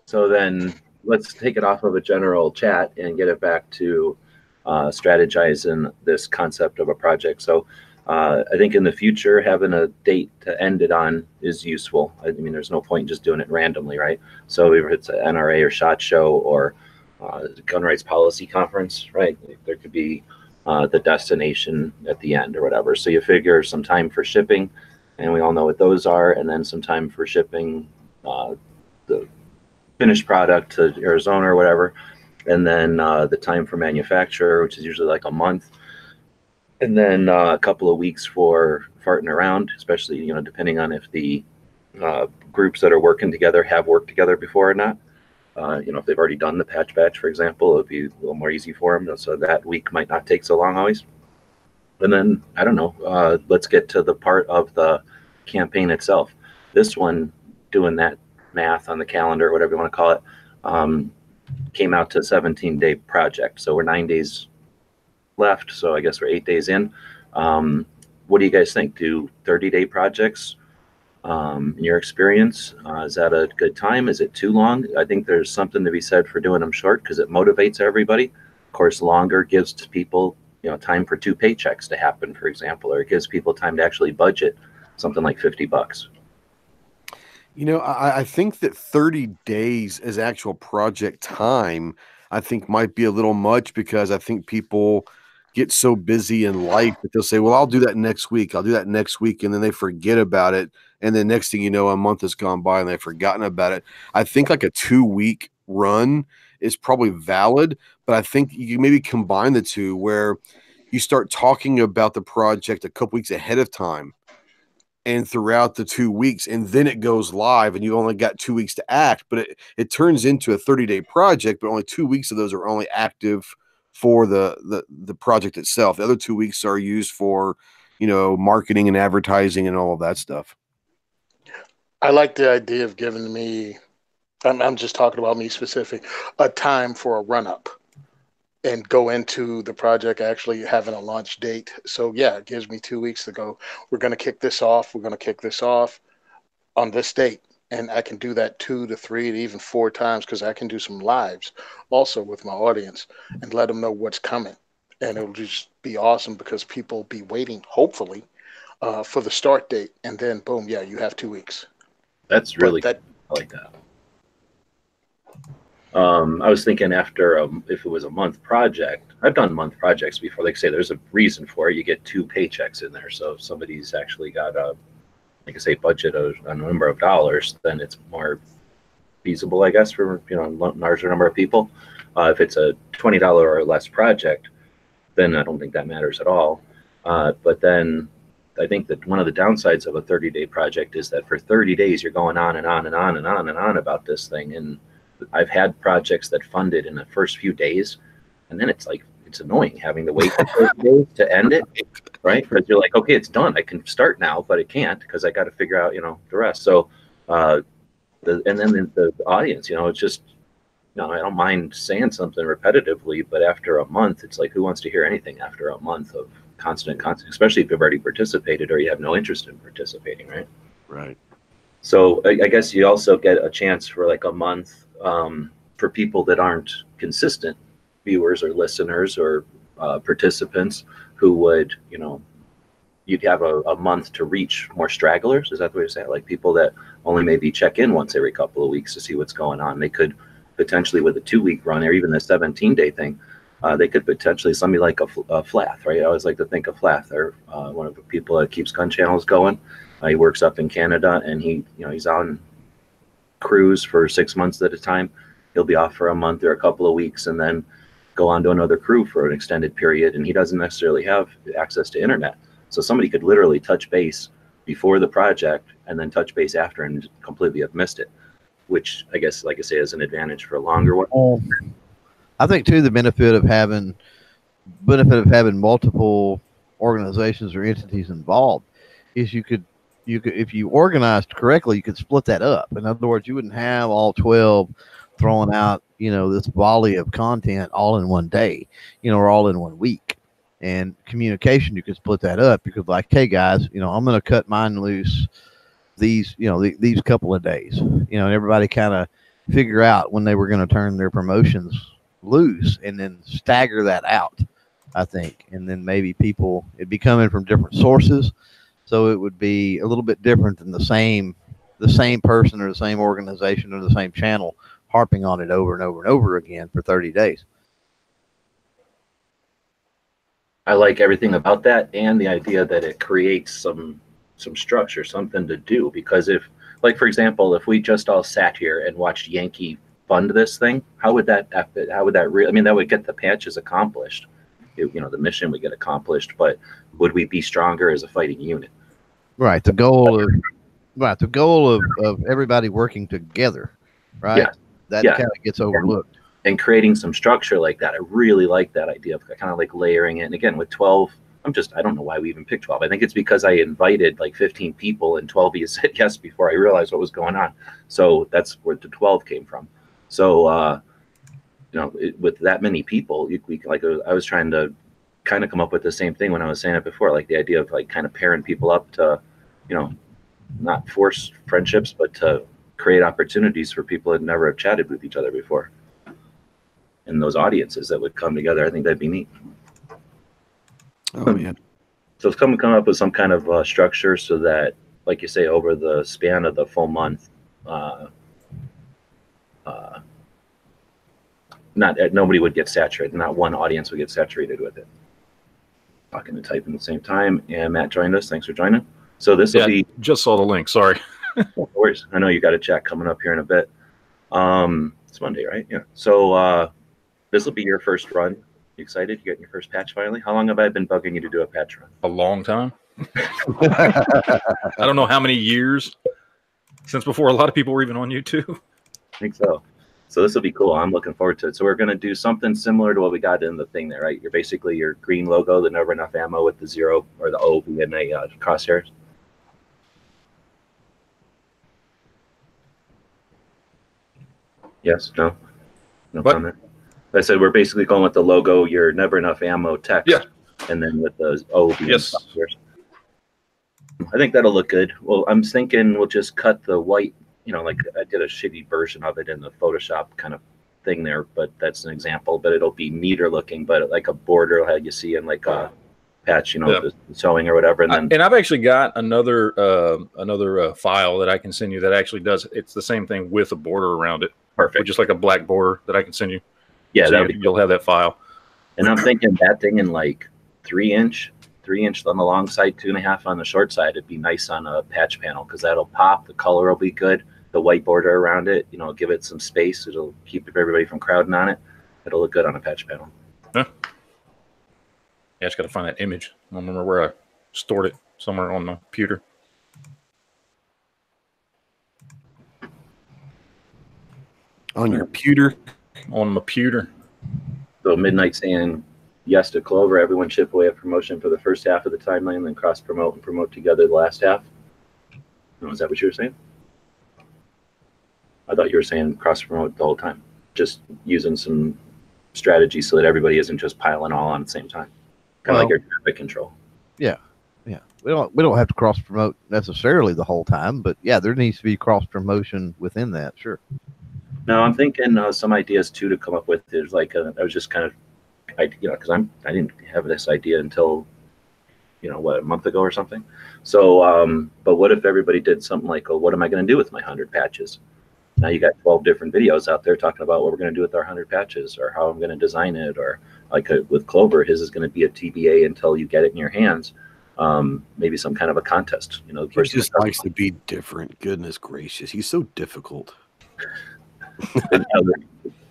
So then let's take it off of a general chat and get it back to strategizing this concept of a project. So I think in the future, having a date to end it on is useful. I mean, there's no point in just doing it randomly, right? So if it's an NRA or SHOT Show or gun rights policy conference, right? There could be the destination at the end or whatever. So you figure some time for shipping, and we all know what those are, and then some time for shipping the finished product to Arizona or whatever, and then the time for manufacture, which is usually like a month, and then a couple of weeks for farting around, especially depending on if the groups that are working together have worked together before or not. If they've already done the patch batch, for example, it'd be a little more easy for them. So that week might not take so long always. And then, I don't know, let's get to the part of the campaign itself. This one, doing that math on the calendar, whatever you want to call it, came out to a 17-day project. So we're 9 days left. So I guess we're 8 days in. What do you guys think? Do 30-day projects? In your experience, is that a good time? Is it too long? I think there's something to be said for doing them short because it motivates everybody. Of course, longer gives people, time for 2 paychecks to happen, for example, or it gives people time to actually budget something like $50. I think that 30 days as actual project time, I think might be a little much because I think people get so busy in life that they'll say, well, I'll do that next week. I'll do that next week. And then they forget about it. And then next thing you know, a month has gone by and they've forgotten about it. I think like a 2-week run is probably valid, but I think you maybe combine the two where you start talking about the project a couple weeks ahead of time and throughout the 2 weeks, and then it goes live and you only got 2 weeks to act, but it turns into a 30-day project, but only 2 weeks of those are only active for the project itself. The other 2 weeks are used for, marketing and advertising and all of that stuff. I like the idea of giving me, I'm just talking about me specific, a time for a run up and go into the project actually having a launch date. So yeah, it gives me 2 weeks to go. We're going to kick this off. We're going to kick this off on this date. And I can do that 2 to 3 to even 4 times because I can do some lives also with my audience and let them know what's coming. And it'll just be awesome because people be waiting, hopefully, for the start date. And then, boom, yeah, you have 2 weeks. That's really But I like that. I was thinking after if it was a month project, I've done month projects before. Like I say, there's a reason for it. You get 2 paychecks in there. So if somebody's actually got a, like I say, budget of a number of dollars, then it's more feasible, I guess, for a larger number of people. If it's a $20 or less project, then I don't think that matters at all. But then I think that one of the downsides of a 30-day project is that for 30 days you're going on and on and on and on and on about this thing. And I've had projects that funded in the first few days, and then it's like it's annoying having to wait for 30 days to end it, right? Because you're like, okay, it's done. I can start now, but it can't because I got to figure out, the rest. So, and then the audience, it's just, I don't mind saying something repetitively, but after a month, it's like, who wants to hear anything after a month of constant, especially if you've already participated or you have no interest in participating, right? Right. So I guess you also get a chance for like a month for people that aren't consistent viewers or listeners or participants who would, you'd have a month to reach more stragglers. Is that the way to say it? Like people that only maybe check in once every couple of weeks to see what's going on. They could potentially, with a 2-week run or even a 17-day thing, they could potentially, somebody like a Flath, right? I always like to think of Flath, or one of the people that keeps gun channels going. He works up in Canada, and he's on cruise for 6 months at a time. He'll be off for a month or a couple of weeks and then go on to another crew for an extended period, and he doesn't necessarily have access to internet. So somebody could literally touch base before the project and then touch base after and completely have missed it, which I guess, like I say, is an advantage for a longer one. I think too, the benefit of having multiple organizations or entities involved is you could, if you organized correctly, you could split that up. In other words, you wouldn't have all 12 throwing out, this volley of content all in one day, or all in 1 week. And communication, you could split that up. You could like, hey guys, I'm going to cut mine loose these, these couple of days, and everybody kind of figure out when they were going to turn their promotions loose and then stagger that out, I think. And then maybe it'd be coming from different sources. So it would be a little bit different than the same person or the same organization or the same channel harping on it over and over and over again for 30 days. I like everything about that, and the idea that it creates some structure, something to do. Because if, like, for example, if we just all sat here and watched Yankee fund this thing, how would that that would get the patches accomplished. The mission would get accomplished, but would we be stronger as a fighting unit? Right. The goal of everybody working together, right? Yeah. That kind of gets overlooked. And creating some structure like that, I really like that idea of kind of like layering it. And again, with 12, I don't know why we even picked 12. I think it's because I invited like 15 people and 12 of you said yes before I realized what was going on. So that's where the 12 came from. So, with that many people, I was trying to kind of come up with the same thing when I was saying it before, like the idea of like kind of pairing people up to, not force friendships, but to create opportunities for people that never have chatted with each other before. And those audiences that would come together, I think that'd be neat. Oh, yeah. So it's come up with some kind of structure so that, like you say, over the span of the full month, nobody would get saturated. Not one audience would get saturated with it. Talking and typing at the same time. And Matt joined us. Thanks for joining. So this will be. Just saw the link. Sorry. No worries. I know you got a chat coming up here in a bit. It's Monday, right? Yeah. So this will be your first run. You excited? You getting your first patch finally? How long have I been bugging you to do a patch run? A long time. I don't know how many years since before a lot of people were even on YouTube. I think so. So this will be cool. I'm looking forward to it. So we're going to do something similar to what we got in the thing there, right? You're basically your green logo, the never enough ammo with the 0 or the O being a crosshairs. Yes, no What? Comment. I said we're basically going with the logo, your never enough ammo text, Yeah. and then with the O being Yes. software. I think that'll look good. Well, I'm thinking we'll just cut the white, like I did a shitty version of it in the Photoshop kind of thing there, but that's an example. But it'll be neater looking, but like a border how you see in like a patch, Yeah. the sewing or whatever. And then And I've actually got another file that I can send you that actually does. It's the same thing with a border around it, with perfect. just like a black border that I can send you. Yeah, So that'd be you'll have that file. And I'm thinking that thing in like 3 inch on the long side, 2.5 on the short side. It'd be nice on a patch panel because that'll pop. The color will be good. The white border around it, give it some space. It'll keep everybody from crowding on it. It'll look good on a patch panel. Yeah, I just got to find that image. I don't remember where I stored it. Somewhere on my computer. On your pewter. On my computer. So Midnight saying yes to Clover. Everyone chip away at promotion for the first half of the timeline, then cross promote and promote together the last half. Oh, is that what you were saying? I thought you were saying cross promote the whole time, just using some strategy so that everybody isn't just piling all on at the same time, kind of like your traffic control. Yeah. We don't have to cross promote necessarily the whole time, but yeah, there needs to be cross promotion within that. Sure. No, I'm thinking some ideas too to come up with. Is like I was just kind of, because I didn't have this idea until, a month ago or something. So, but what if everybody did something like, what am I going to do with my 100 patches? Now you got 12 different videos out there talking about what we're going to do with our 100 patches, or how I'm going to design it, or like with Clover, his is going to be a TBA until you get it in your hands. Maybe some kind of a contest. He just likes to be different. Goodness gracious, he's so difficult.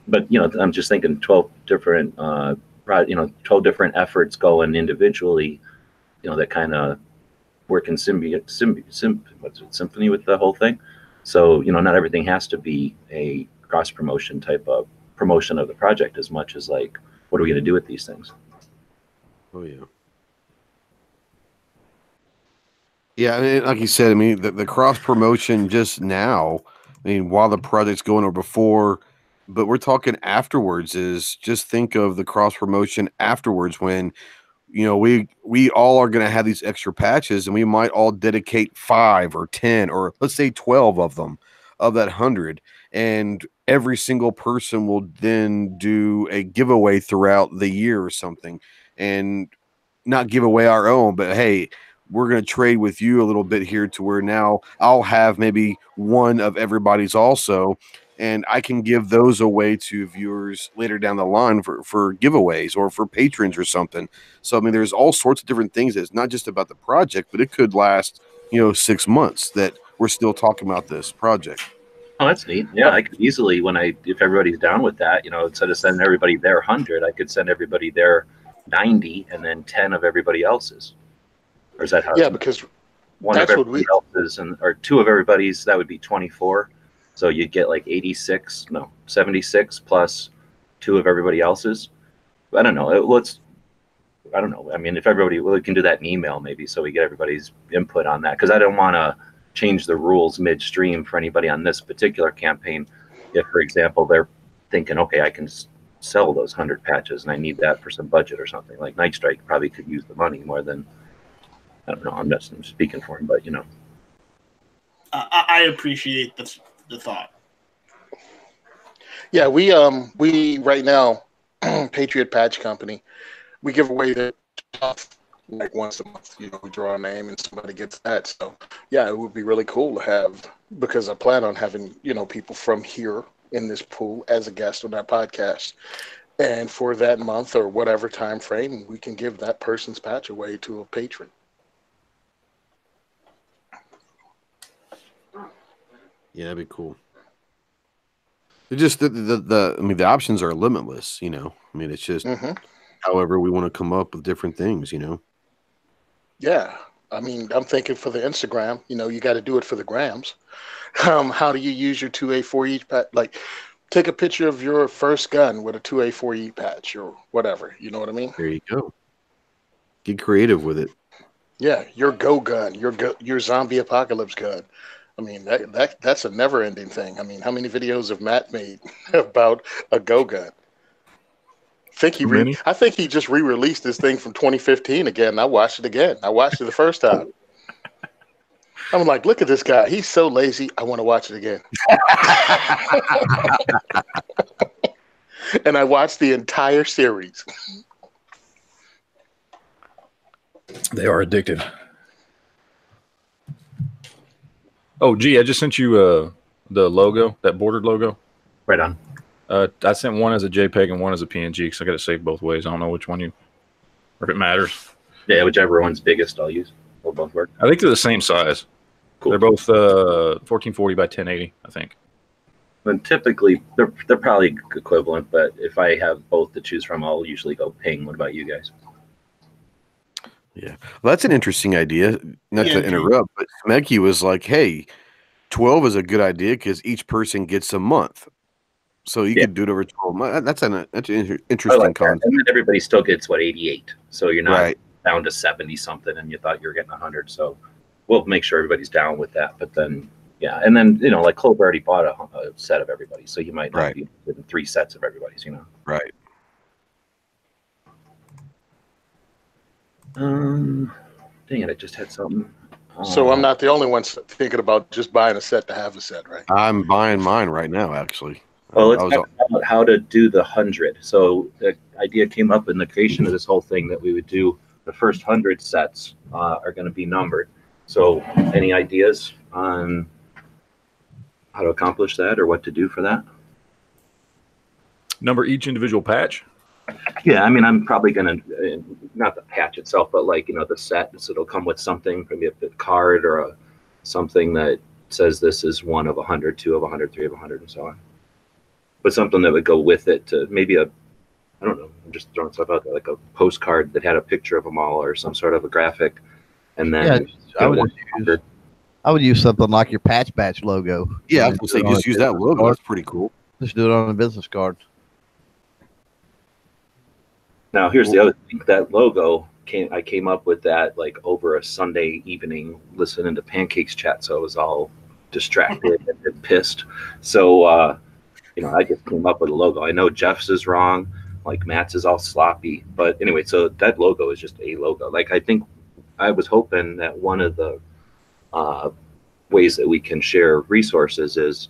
But I'm just thinking 12 different 12 different efforts going individually, that kind of work in symphony with the whole thing. So not everything has to be a cross promotion type of promotion of the project as much as like, what are we going to do with these things? Oh yeah. Yeah, I mean, like you said, I mean, the cross promotion just now, I mean, while the project's going or before, but we're talking afterwards, is just think of the cross promotion afterwards when, we all are going to have these extra patches and we might all dedicate 5 or 10 or let's say 12 of them of that 100. And every single person will then do a giveaway throughout the year or something, and not give away our own, but hey, we're going to trade with you a little bit here to where now I'll have maybe one of everybody's also, and I can give those away to viewers later down the line for giveaways or for patrons or something. So, I mean, there's all sorts of different things. It's not just about the project, but it could last, 6 months that we're still talking about this project. Oh, that's neat. Yeah, I could easily, if everybody's down with that, instead of sending everybody their 100, I could send everybody their 90 and then 10 of everybody else's. Or is that how? Yeah, because one of everybody else's or 2 of everybody's, that would be 24. So you'd get like 76 plus 2 of everybody else's. I don't know. I don't know. I mean, if everybody, we can do that in email maybe, so we get everybody's input on that. Because I don't want to change the rules midstream for anybody on this particular campaign. If, for example, they're thinking, okay, I can sell those 100 patches and I need that for some budget or something. Like Night Strike probably could use the money more than, I don't know. I'm speaking for him, but I appreciate the thought. Yeah, we right now, Patriot Patch Company, we give away the stuff like once a month. We draw a name and somebody gets that. So yeah, it would be really cool to have, because I plan on having people from here in this pool as a guest on that podcast. And for that month or whatever time frame, we can give that person's patch away to a patron. Yeah, that'd be cool. It just the options are limitless, I mean, it's just however we want to come up with different things, Yeah. I mean, I'm thinking for the Instagram, you got to do it for the grams. How do you use your 2A4E patch? Like, take a picture of your first gun with a 2A4E patch or whatever. You know what I mean? There you go. Get creative with it. Yeah, your go gun, your zombie apocalypse gun. I mean, that's a never-ending thing. I mean, how many videos have Matt made about a go gun? I think he just re-released this thing from 2015 again. I watched it again. I watched it the first time. I'm like, look at this guy. He's so lazy. I want to watch it again. And I watched the entire series. They are addictive. Oh, gee, I just sent you the logo, that bordered logo. Right on. I sent one as a JPEG and one as a PNG because I got it saved both ways. I don't know which one or if it matters. Yeah, whichever one's biggest, I'll use. They'll both work. I think they're the same size. Cool. They're both 1440 by 1080, I think. And typically, they're probably equivalent, but if I have both to choose from, I'll usually go ping. What about you guys? Yeah, well, that's an interesting idea. Not to interrupt, but Smeggy was like, "Hey, 12 is a good idea because each person gets a month, so you could do it over 12 months." That's an interesting concept. And then everybody still gets 88, so you're not down to 70 something, and you thought you were getting 100. So we'll make sure everybody's down with that. But then, and then like Clover already bought a set of everybody, so you might not be in 3 sets of everybody's. Right. Dang it! I just had something. So I'm not the only one thinking about just buying a set to have a set, right? I'm buying mine right now, actually. Well, let's talk about how to do the 100. So the idea came up in the creation of this whole thing that we would do the first 100 sets are going to be numbered. So any ideas on how to accomplish that or what to do for that? Number each individual patch? Yeah, I mean, I'm probably going to, not the patch itself, but like, the set. So it'll come with something, maybe a card or something that says this is 1 of 100, 2 of 100, 3 of 100, and so on. But something that would go with it to maybe I don't know, I'm just throwing stuff out there, like a postcard that had a picture of them all or some sort of a graphic. And then I would use something like your Patch Batch logo. Yeah, I was going to say, just use that logo. That's pretty cool. Just do it on a business card. Now, here's the other thing. That logo I came up with that like over a Sunday evening listening to Pancakes chat, so I was all distracted and pissed. So, I just came up with a logo. I know Jeff's is wrong, like Matt's is all sloppy, but anyway, so that logo is just a logo. Like, I think I was hoping that one of the ways that we can share resources is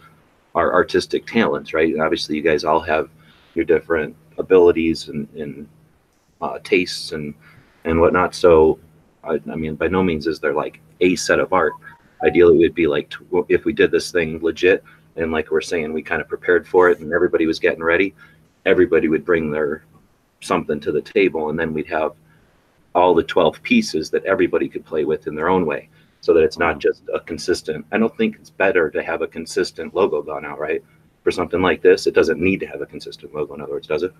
our artistic talents, right? And obviously, you guys all have your different abilities and tastes and whatnot. So, I mean, by no means is there like a set of art. Ideally, it would be like if we did this thing legit and like we're saying, we kind of prepared for it and everybody was getting ready, everybody would bring their something to the table, and then we'd have all the 12 pieces that everybody could play with in their own way, so that it's not just a consistent. I don't think it's better to have a consistent logo gone out, right? For something like this, it doesn't need to have a consistent logo, in other words, does it?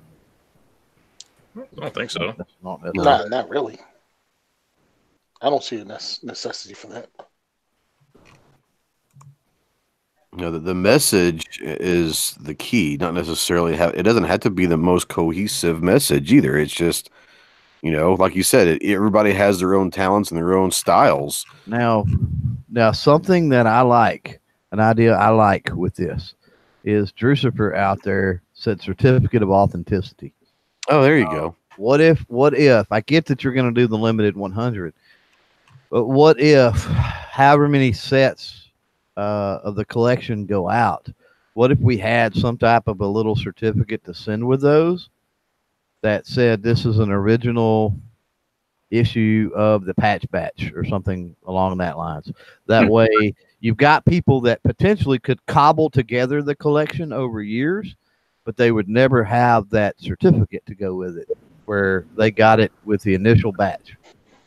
I don't think so. Not really. I don't see a necessity for that. The message is the key, not necessarily it doesn't have to be the most cohesive message either. It's just, like you said, everybody has their own talents and their own styles. Now something that I like, an idea I like with this is Drusifer out there said certificate of authenticity. Oh, there you go. What if I get that you're going to do the limited 100, but what if however many sets of the collection go out, what if we had some type of a little certificate to send with those that said this is an original issue of the Patch Batch or something along that lines? That way you've got people that potentially could cobble together the collection over years, but they would never have that certificate to go with it, where they got it with the initial batch.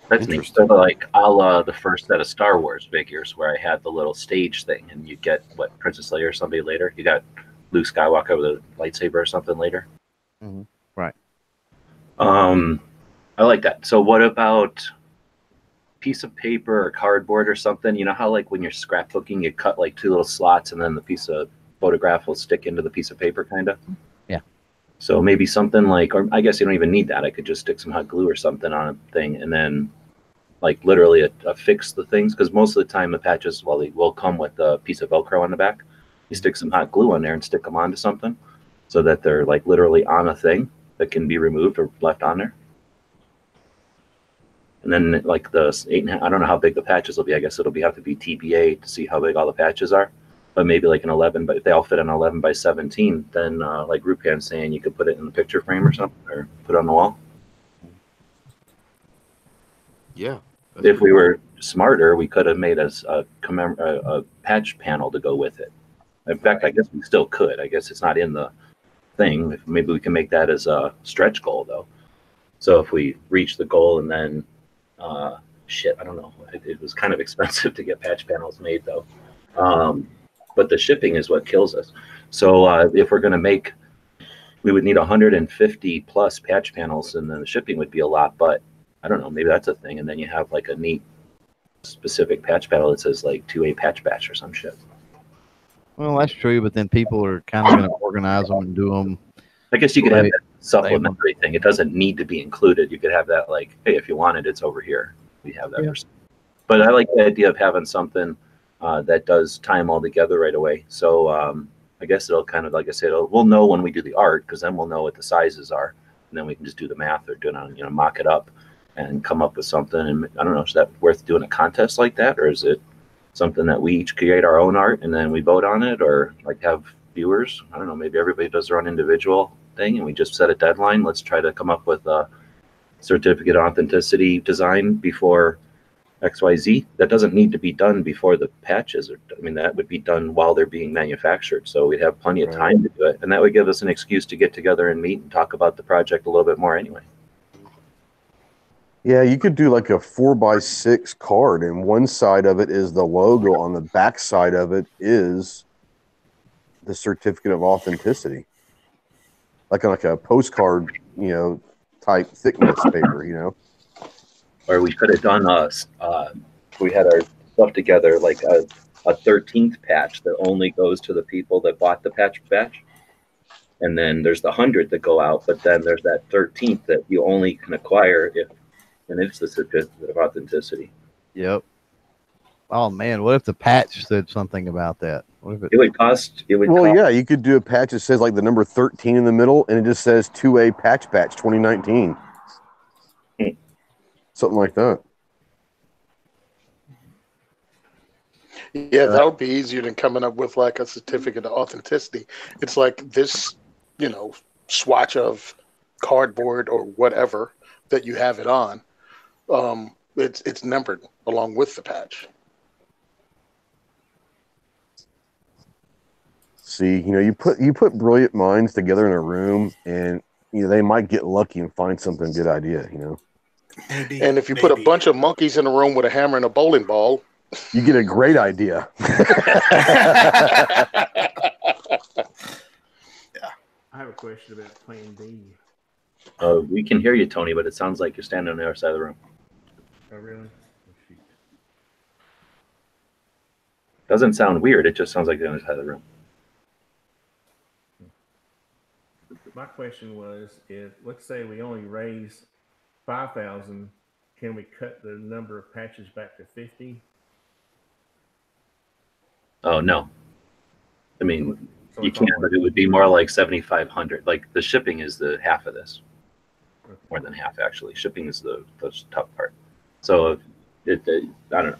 That's neat. So like a la the first set of Star Wars figures where I had the little stage thing, and you get Princess Leia or somebody later. You got Luke Skywalker with a lightsaber or something later. Mm-hmm. Right. I like that. So what about piece of paper or cardboard or something? You know how like when you're scrapbooking, you cut like 2 little slots and then the piece of photograph will stick into the piece of paper, kind of. Yeah. So maybe something like, or I guess you don't even need that. I could just stick some hot glue or something on a thing, and then like literally affix the things, because most of the time the patches, well, they will come with a piece of Velcro on the back. You stick some hot glue on there and stick them onto something so that they're like literally on a thing, that can be removed or left on there. And then like the 8.5, I don't know how big the patches will be. I guess it'll have to be TBA to see how big all the patches are. But maybe like an 11, but if they all fit an 11 by 17, then like Rupan's saying, you could put it in the picture frame or something, or put it on the wall. Yeah. If we were smarter, we could have made a patch panel to go with it. In fact, I guess we still could. I guess it's not in the thing. Maybe we can make that as a stretch goal, though. So if we reach the goal and then, I don't know. It was kind of expensive to get patch panels made, though. But the shipping is what kills us. So if we're going to make, we would need 150 plus patch panels, and then the shipping would be a lot. But I don't know, maybe that's a thing. And then you have like a neat specific patch panel that says like 2A patch batch or some shit. Well, that's true, but then people are kind of going to organize them and do them. I guess you could have that supplementary thing. It doesn't need to be included. You could have that like, hey, if you want it, it's over here. We have that. Yeah. But I like the idea of having something that does tie them all together right away. So I guess it'll kind of, like I said, we'll know when we do the art, because then we'll know what the sizes are, and then we can just do the math or do it on, mock it up and come up with something. And I don't know, is that worth doing a contest like that, or is it something that we each create our own art and then we vote on it, or like have viewers? I don't know, maybe everybody does their own individual thing and we just set a deadline. Let's try to come up with a certificate of authenticity design before XYZ. That doesn't need to be done before the patches are, that would be done while they're being manufactured. So we'd have plenty of time to do it. And that would give us an excuse to get together and meet and talk about the project a little bit more anyway. Yeah, you could do like a 4x6 card, and one side of it is the logo. On the back side of it is the certificate of authenticity, like a postcard, type thickness paper, Or we could have done we had our stuff together, like a 13th patch that only goes to the people that bought the patch batch. And then there's the 100 that go out, but then there's that 13th that you only can acquire if, and it's the certificate of authenticity. Yep. Oh man, what if the patch said something about that? What if it would cost? It would. Well, cost, yeah, you could do a patch that says like the number 13 in the middle, and it just says 2A patch batch 2019. Something like that. Yeah, that would be easier than coming up with like a certificate of authenticity. It's like this, swatch of cardboard or whatever that you have it on. It's numbered along with the patch. See, you put brilliant minds together in a room, and they might get lucky and find something good idea. Maybe, and if you put a bunch of monkeys in a room with a hammer and a bowling ball, you get a great idea. Yeah. I have a question about Plan B. We can hear you, Tony, but it sounds like you're standing on the other side of the room. Oh, really? Oh, shoot. Doesn't sound weird. It just sounds like you're on the other side of the room. My question was, if let's say we only raise 5,000, can we cut the number of patches back to 50? Oh no, you So can't. But it would be more like 7,500. Like the shipping is the half of this, more than half actually. Shipping is the tough part. So I don't know.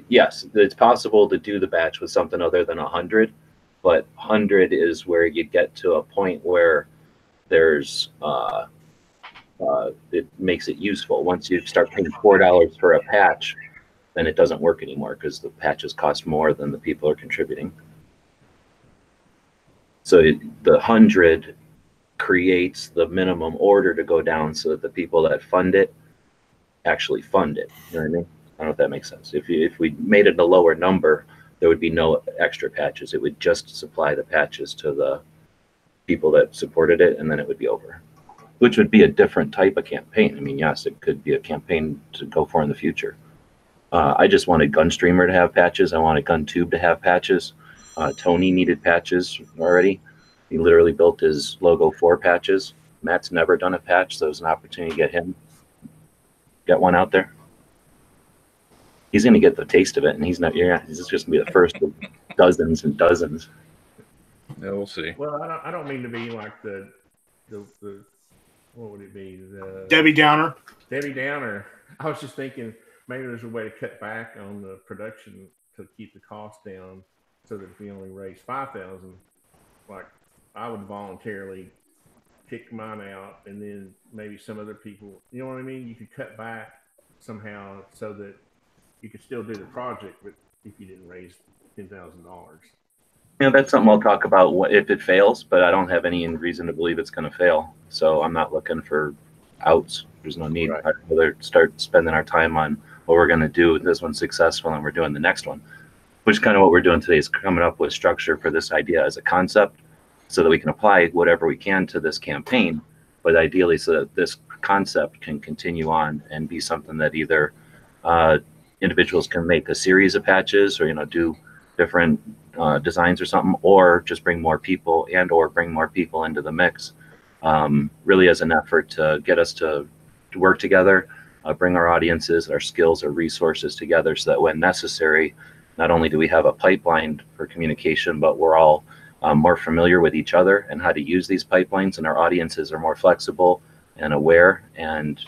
Yes, it's possible to do the batch with something other than 100, but 100 is where you get to a point where there's it makes it useful. Once you start paying $4 for a patch, then it doesn't work anymore because the patches cost more than the people are contributing. So the 100 creates the minimum order to go down so that the people that fund it actually fund it. You know what I mean? I don't know if that makes sense. If we made it a lower number, there would be no extra patches. It would just supply the patches to the people that supported it, and then it would be over, which would be a different type of campaign. Yes, it could be a campaign to go for in the future. I just wanted Gunstreamer to have patches. I wanted GunTube to have patches. Tony needed patches already. He literally built his logo for patches. Matt's never done a patch, so it was an opportunity to get one out there. He's going to get the taste of it, and he's just going to be the first of dozens and dozens. Yeah, we'll see. Well, I don't mean to be like the what would it be? The Debbie Downer. Debbie Downer. I was just thinking maybe there's a way to cut back on the production to keep the cost down, so that if we only raise 5,000, like I would voluntarily kick mine out, and then maybe some other people. You know what I mean? You could cut back somehow so that you could still do the project, but if you didn't raise $10,000. You know, that's something I'll talk about if it fails, but I don't have any reason to believe it's going to fail. So I'm not looking for outs. There's no need. Right. I'd rather start spending our time on what we're going to do. This one's successful, and we're doing the next one, which is kind of what we're doing today, is coming up with structure for this idea as a concept so that we can apply whatever we can to this campaign, but ideally so that this concept can continue on and be something that either individuals can make a series of patches or, you know, do different designs or something, or just bring more people or bring more people into the mix, really as an effort to get us to work together, bring our audiences, our skills, our resources together so that when necessary, not only do we have a pipeline for communication, but we're all more familiar with each other and how to use these pipelines, and our audiences are more flexible and aware. And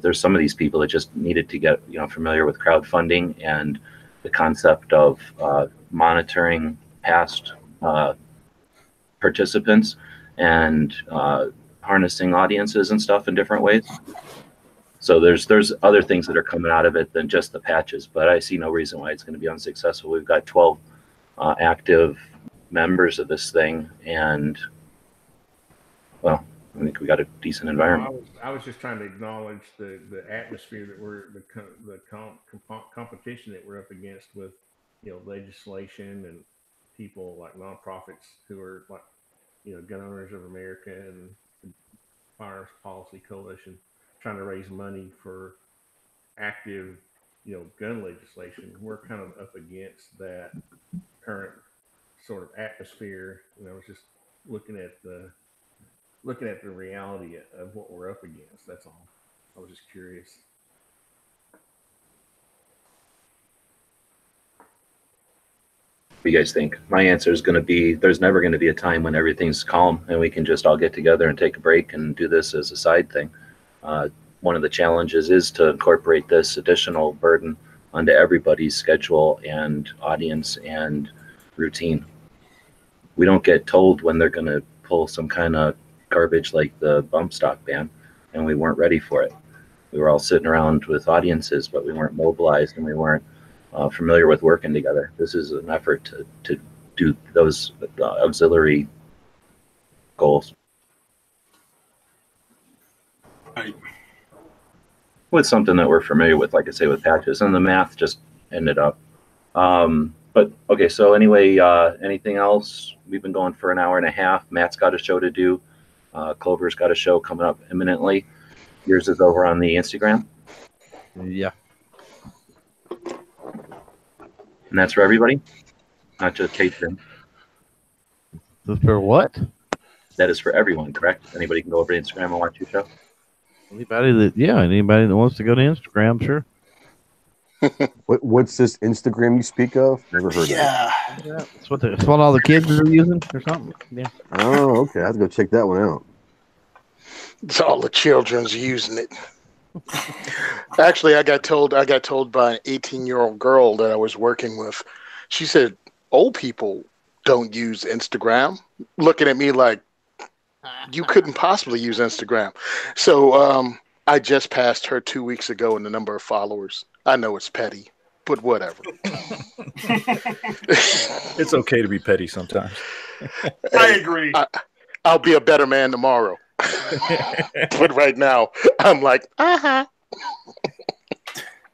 there's some of these people that just needed to get, you know, familiar with crowdfunding and the concept of monitoring past participants and harnessing audiences and stuff in different ways. So there's other things that are coming out of it than just the patches, but I see no reason why it's going to be unsuccessful. We've got 12 active members of this thing, and well, I think we got a decent environment. I was just trying to acknowledge the atmosphere that we're the competition that we're up against with, you know, legislation and people like nonprofits who are like, you know, Gun Owners of America and the Firearms Policy Coalition, trying to raise money for active, you know, gun legislation. We're kind of up against that current sort of atmosphere. And I was just looking at the reality of what we're up against. That's all. I was just curious. What do you guys think? My answer is going to be there's never going to be a time when everything's calm and we can just all get together and take a break and do this as a side thing. One of the challenges is to incorporate this additional burden onto everybody's schedule and audience and routine. We don't get told when they're going to pull some kind of garbage like the bump stock ban, and we weren't ready for it. We were all sitting around with audiences, but we weren't mobilized and we weren't familiar with working together. This is an effort to do those auxiliary goals. Right. With something that we're familiar with, like I say, with patches, and the math just ended up. But okay, so anyway, anything else? We've been going for an hour and a half. Matt's got a show to do. Clover's got a show coming up imminently. Yours is over on the Instagram. Yeah. And that's for everybody, not just patrons. For what? That is for everyone, correct? Anybody can go over to Instagram and watch your show. Anybody that wants to go to Instagram, sure. What's this Instagram you speak of? Never heard of it. Yeah, it's what all the kids are using or something. Yeah. Oh, okay. I have to go check that one out. It's all the children's using it. Actually, I got told by an 18-year-old girl that I was working with. She said, old people don't use Instagram. Looking at me like, you couldn't possibly use Instagram. So I just passed her 2 weeks ago in the number of followers. I know it's petty, but whatever. It's okay to be petty sometimes. I agree. I'll be a better man tomorrow. But right now, I'm like,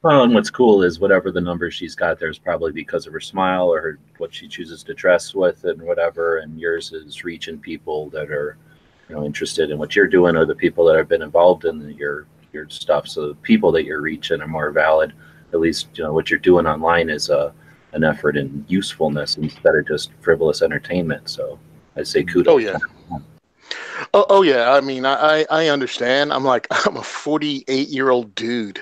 Well, and what's cool is whatever the number she's got there is probably because of her smile or what she chooses to dress with and whatever. And yours is reaching people that are, you know, interested in what you're doing, or the people that have been involved in your stuff. So the people that you're reaching are more valid. At least, you know, what you're doing online is an effort in usefulness instead of just frivolous entertainment. So I say kudos. oh yeah. Oh yeah. I mean, I understand. I'm a 48-year-old dude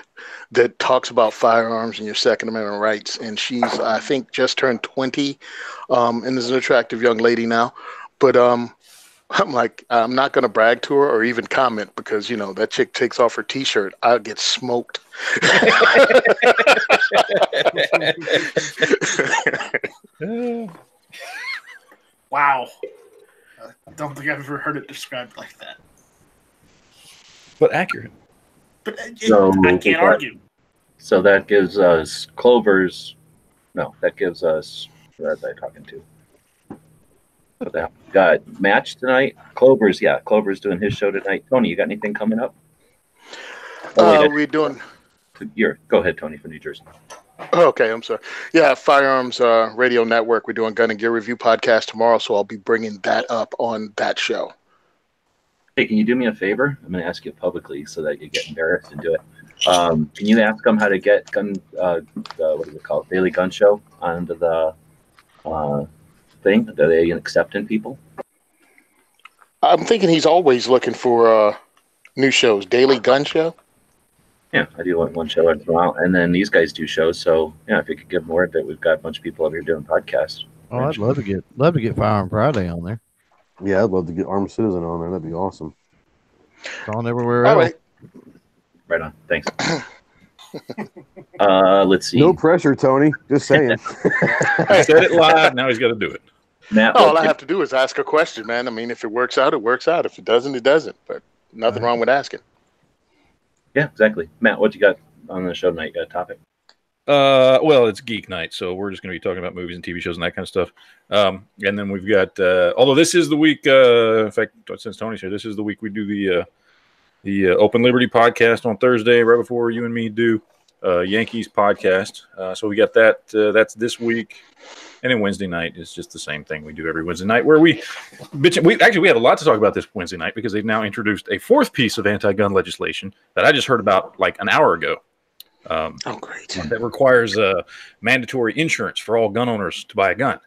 that talks about firearms and your Second Amendment rights, and she's, I think, just turned 20, and is an attractive young lady now. But I'm like, I'm not going to brag to her or even comment because, that chick takes off her T-shirt. I'll get smoked. Wow. I don't think I've ever heard it described like that. But accurate. But So, I can't argue. So that gives us Clover's. No, that gives us. Who was I talking to? What the hell? Got match tonight. Clover's doing his show tonight. Tony, you got anything coming up? We're doing. Go ahead, Tony, from New Jersey. Oh, okay, I'm sorry. Yeah, Firearms Radio Network. We're doing Gun and Gear Review podcast tomorrow, so I'll be bringing that up on that show. Hey, can you do me a favor? I'm going to ask you publicly so that you get embarrassed and do it. Can you ask them how to get what is it called? Daily Gun Show onto the thing? Are they accepting people? I'm thinking he's always looking for new shows. Daily Gun Show? Yeah, I do one show once in a while. And then these guys do shows. So, yeah, if you could give more of it, we've got a bunch of people over here doing podcasts. Oh, I'd love to get Firearm Friday on there. Yeah, I'd love to get Armed Citizen on there. That'd be awesome. It's on everywhere All else. Right on. Thanks. Let's see. No pressure, Tony. Just saying. I said it live. Now he's got to do it. Matt, All I have to do is ask a question, man. I mean, if it works out, it works out. If it doesn't, it doesn't. But nothing wrong with asking. Yeah, exactly. Matt, what you got on the show tonight? You got a topic? Well, it's geek night, so we're just going to be talking about movies and TV shows and that kind of stuff. And then we've got, although this is the week, in fact, since Tony's here, this is the week we do the Open Liberty podcast on Thursday, right before you and me do Yankees podcast. So we got that. That's this week. And then Wednesday night is just the same thing we do every Wednesday night, where we had a lot to talk about this Wednesday night because they've now introduced a fourth piece of anti-gun legislation that I just heard about like an hour ago. Great. That requires mandatory insurance for all gun owners to buy a gun.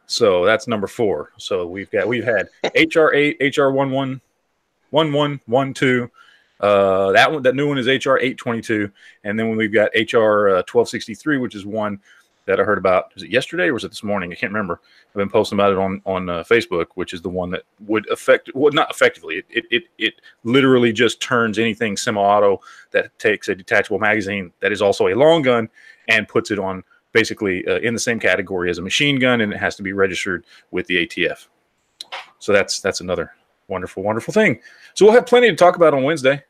So that's number 4. So we've had HR 8, HR 1112. That new one is HR 822, and then we've got HR 1263, which is one that I heard about. Was it yesterday or was it this morning? I can't remember. I've been posting about it on Facebook, which is the one that would affect, well, not effectively. It literally just turns anything semi-auto that takes a detachable magazine that is also a long gun and puts it on basically in the same category as a machine gun, and it has to be registered with the ATF. So that's another wonderful, wonderful thing. So we'll have plenty to talk about on Wednesday.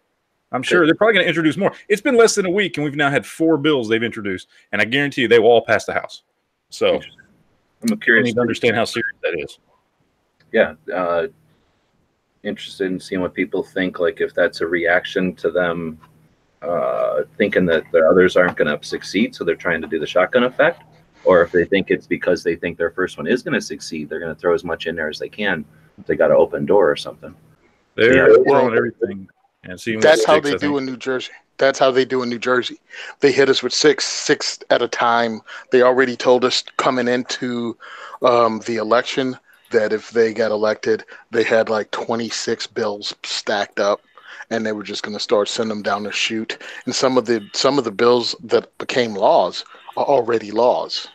I'm sure they're probably going to introduce more. It's been less than a week, and we've now had 4 bills they've introduced, and I guarantee you they will all pass the House. So I'm curious. I need to understand how serious that is. Yeah. Interested in seeing what people think, like if that's a reaction to them thinking that the others aren't going to succeed, so they're trying to do the shotgun effect, or if they think it's because they think their first one is going to succeed, they're going to throw as much in there as they can. They got an open door or something. They're throwing everything. And see, that's how they do in New Jersey. That's how they do in New Jersey. They hit us with six at a time. They already told us coming into the election that if they got elected, they had like 26 bills stacked up, and they were just going to start sending them down the chute. And some of the bills that became laws are already laws.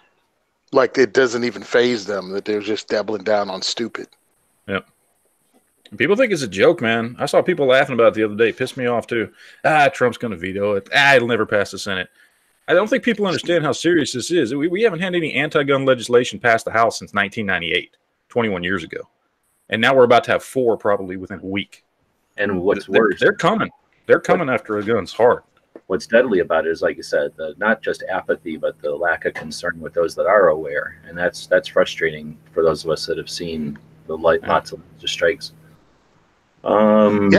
Like it doesn't even faze them that they're just doubling down on stupid. Yep. People think it's a joke, man. I saw people laughing about it the other day. It pissed me off, too. Trump's going to veto it. It'll never pass the Senate. I don't think people understand how serious this is. We haven't had any anti-gun legislation pass the House since 1998, 21 years ago. And now we're about to have 4 probably within a week. And what's worse, they're coming. They're coming after the guns hard. What's deadly about it is, like you said, not just apathy, but the lack of concern with those that are aware. And that's frustrating for those of us that have seen lots of strikes. Gun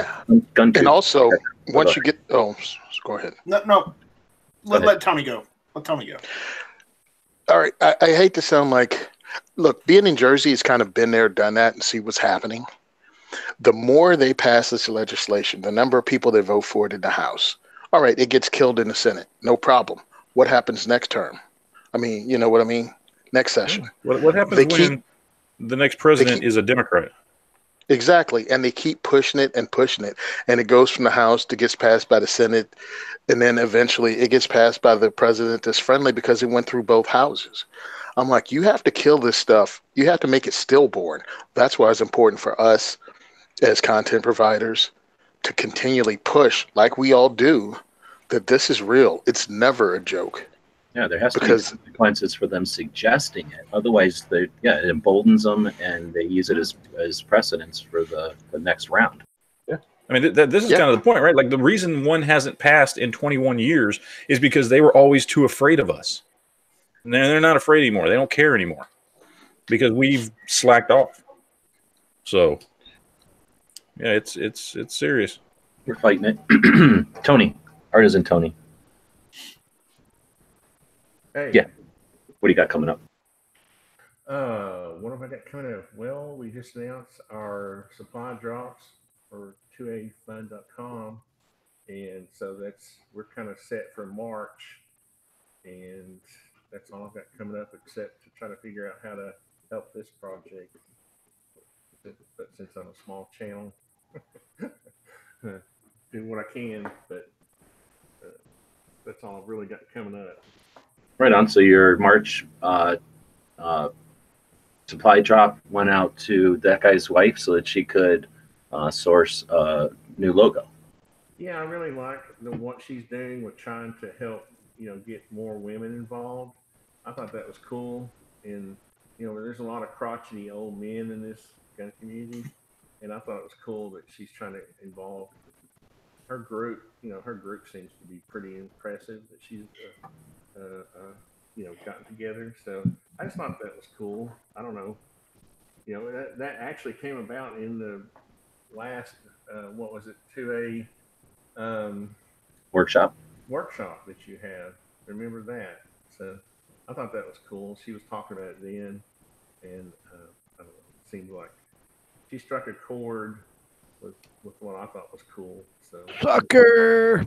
and also once you get go ahead. No, let Tony go. Let Tony go. All right, I hate to sound like, look, being in Jersey has kind of been there, done that, and see what's happening. The more they pass this legislation, the number of people that vote for it in the House, all right, it gets killed in the Senate, no problem. What happens next term? I mean, you know what I mean? Next session. What happens when the next president is a Democrat? Exactly, and they keep pushing it, and it goes from the House to gets passed by the Senate, and then eventually it gets passed by the president that's friendly because it went through both houses. I'm like, you have to kill this stuff. You have to make it stillborn. That's why it's important for us as content providers to continually push, like we all do, that this is real. It's never a joke. Yeah, there has to be Because consequences for them suggesting it. Otherwise, it emboldens them, and they use it as precedence for the next round. Yeah, I mean, this is kind of the point, right? Like the reason one hasn't passed in 21 years is because they were always too afraid of us. And they're not afraid anymore. They don't care anymore because we've slacked off. So, yeah, it's serious. We're fighting it. Tony, Artisan Tony. Hey. Yeah. What do you got coming up? What have I got coming up? Well, we just announced our supply drops for 2afund.com. And so we're kind of set for March. And that's all I've got coming up, except to try to figure out how to help this project. But since I'm a small channel, do what I can, but that's all I've really got coming up. Right on. So your March supply drop went out to that guy's wife so that she could source a new logo. Yeah, I really like what she's doing with trying to help, get more women involved. I thought that was cool. And, there's a lot of crotchety old men in this gun community. And I thought it was cool that she's trying to involve her group. Her group seems to be pretty impressive that she's, gotten together. So I just thought that was cool. I don't know. That actually came about in the last, 2A workshop that you had. Remember that? So I thought that was cool. She was talking about it then, and I don't know. It seemed like she struck a chord with what I thought was cool. So sucker.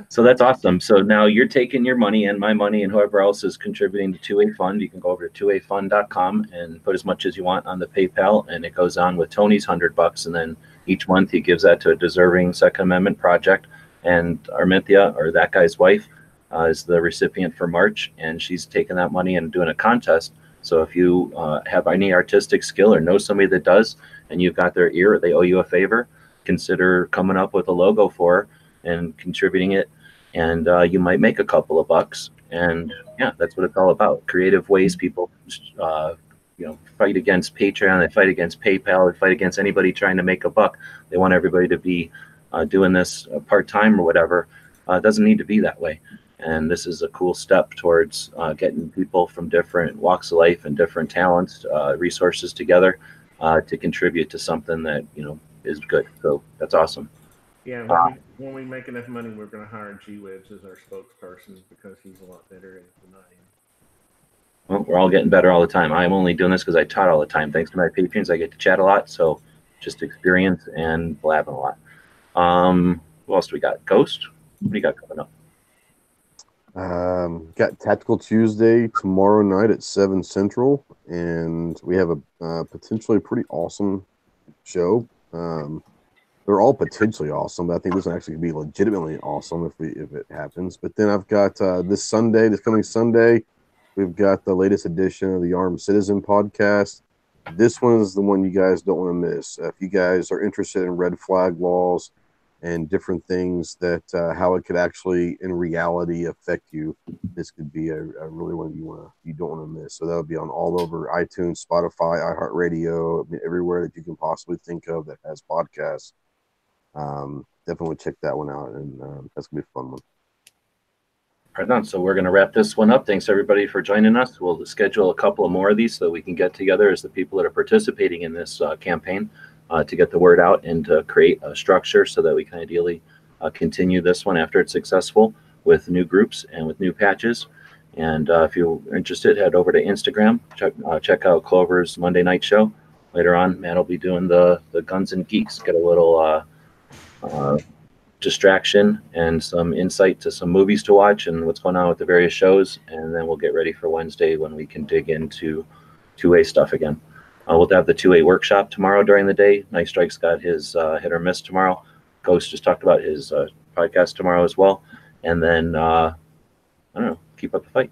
So that's awesome. So now you're taking your money and my money and whoever else is contributing to 2A Fund. You can go over to 2afund.com and put as much as you want on the PayPal, and it goes on with Tony's $100, and then each month he gives that to a deserving Second Amendment project. And Arminthia, or that guy's wife, is the recipient for March, and she's taking that money and doing a contest. So if you have any artistic skill or know somebody that does, and you've got their ear, or they owe you a favor, consider coming up with a logo for her and contributing it, and you might make a couple of bucks. And yeah, that's what it's all about. Creative ways people fight against Patreon, they fight against PayPal, they fight against anybody trying to make a buck. They want everybody to be doing this part-time or whatever. It doesn't need to be that way. And this is a cool step towards getting people from different walks of life and different talents, resources together to contribute to something that is good. So that's awesome. Yeah, when we make enough money, we're going to hire G-Webs as our spokesperson because he's a lot better at it than I am. Well, we're all getting better all the time. I'm only doing this because I taught all the time. Thanks to my patrons, I get to chat a lot. So just experience and blabbing a lot. What else do we got? Ghost? What do you got coming up? Got Tactical Tuesday tomorrow night at 7 Central, and we have a potentially pretty awesome show. They're all potentially awesome, but I think this one actually could be legitimately awesome if it happens. But then I've got this coming Sunday, we've got the latest edition of the Armed Citizen podcast. This one is the one you guys don't want to miss. If you guys are interested in red flag laws and different things that how it could actually in reality affect you, this could be a really one you don't want to miss. So that'll be on all over iTunes, Spotify, iHeartRadio, everywhere that you can possibly think of that has podcasts. Definitely check that one out, and that's gonna be a fun one. Right on. So we're going to wrap this one up. Thanks everybody for joining us. We'll schedule a couple of more of these so we can get together as the people that are participating in this campaign to get the word out and to create a structure so that we can ideally continue this one after it's successful with new groups and with new patches. And if you're interested, head over to Instagram. Check out Clover's Monday night show. Later on, Matt will be doing the Guns and Geeks. Get a little distraction and some insight to some movies to watch and what's going on with the various shows. And then we'll get ready for Wednesday when we can dig into 2A stuff again. We'll have the 2A workshop tomorrow during the day. Night Strike's got his hit or miss tomorrow. Ghost just talked about his podcast tomorrow as well. And then, I don't know, keep up the fight.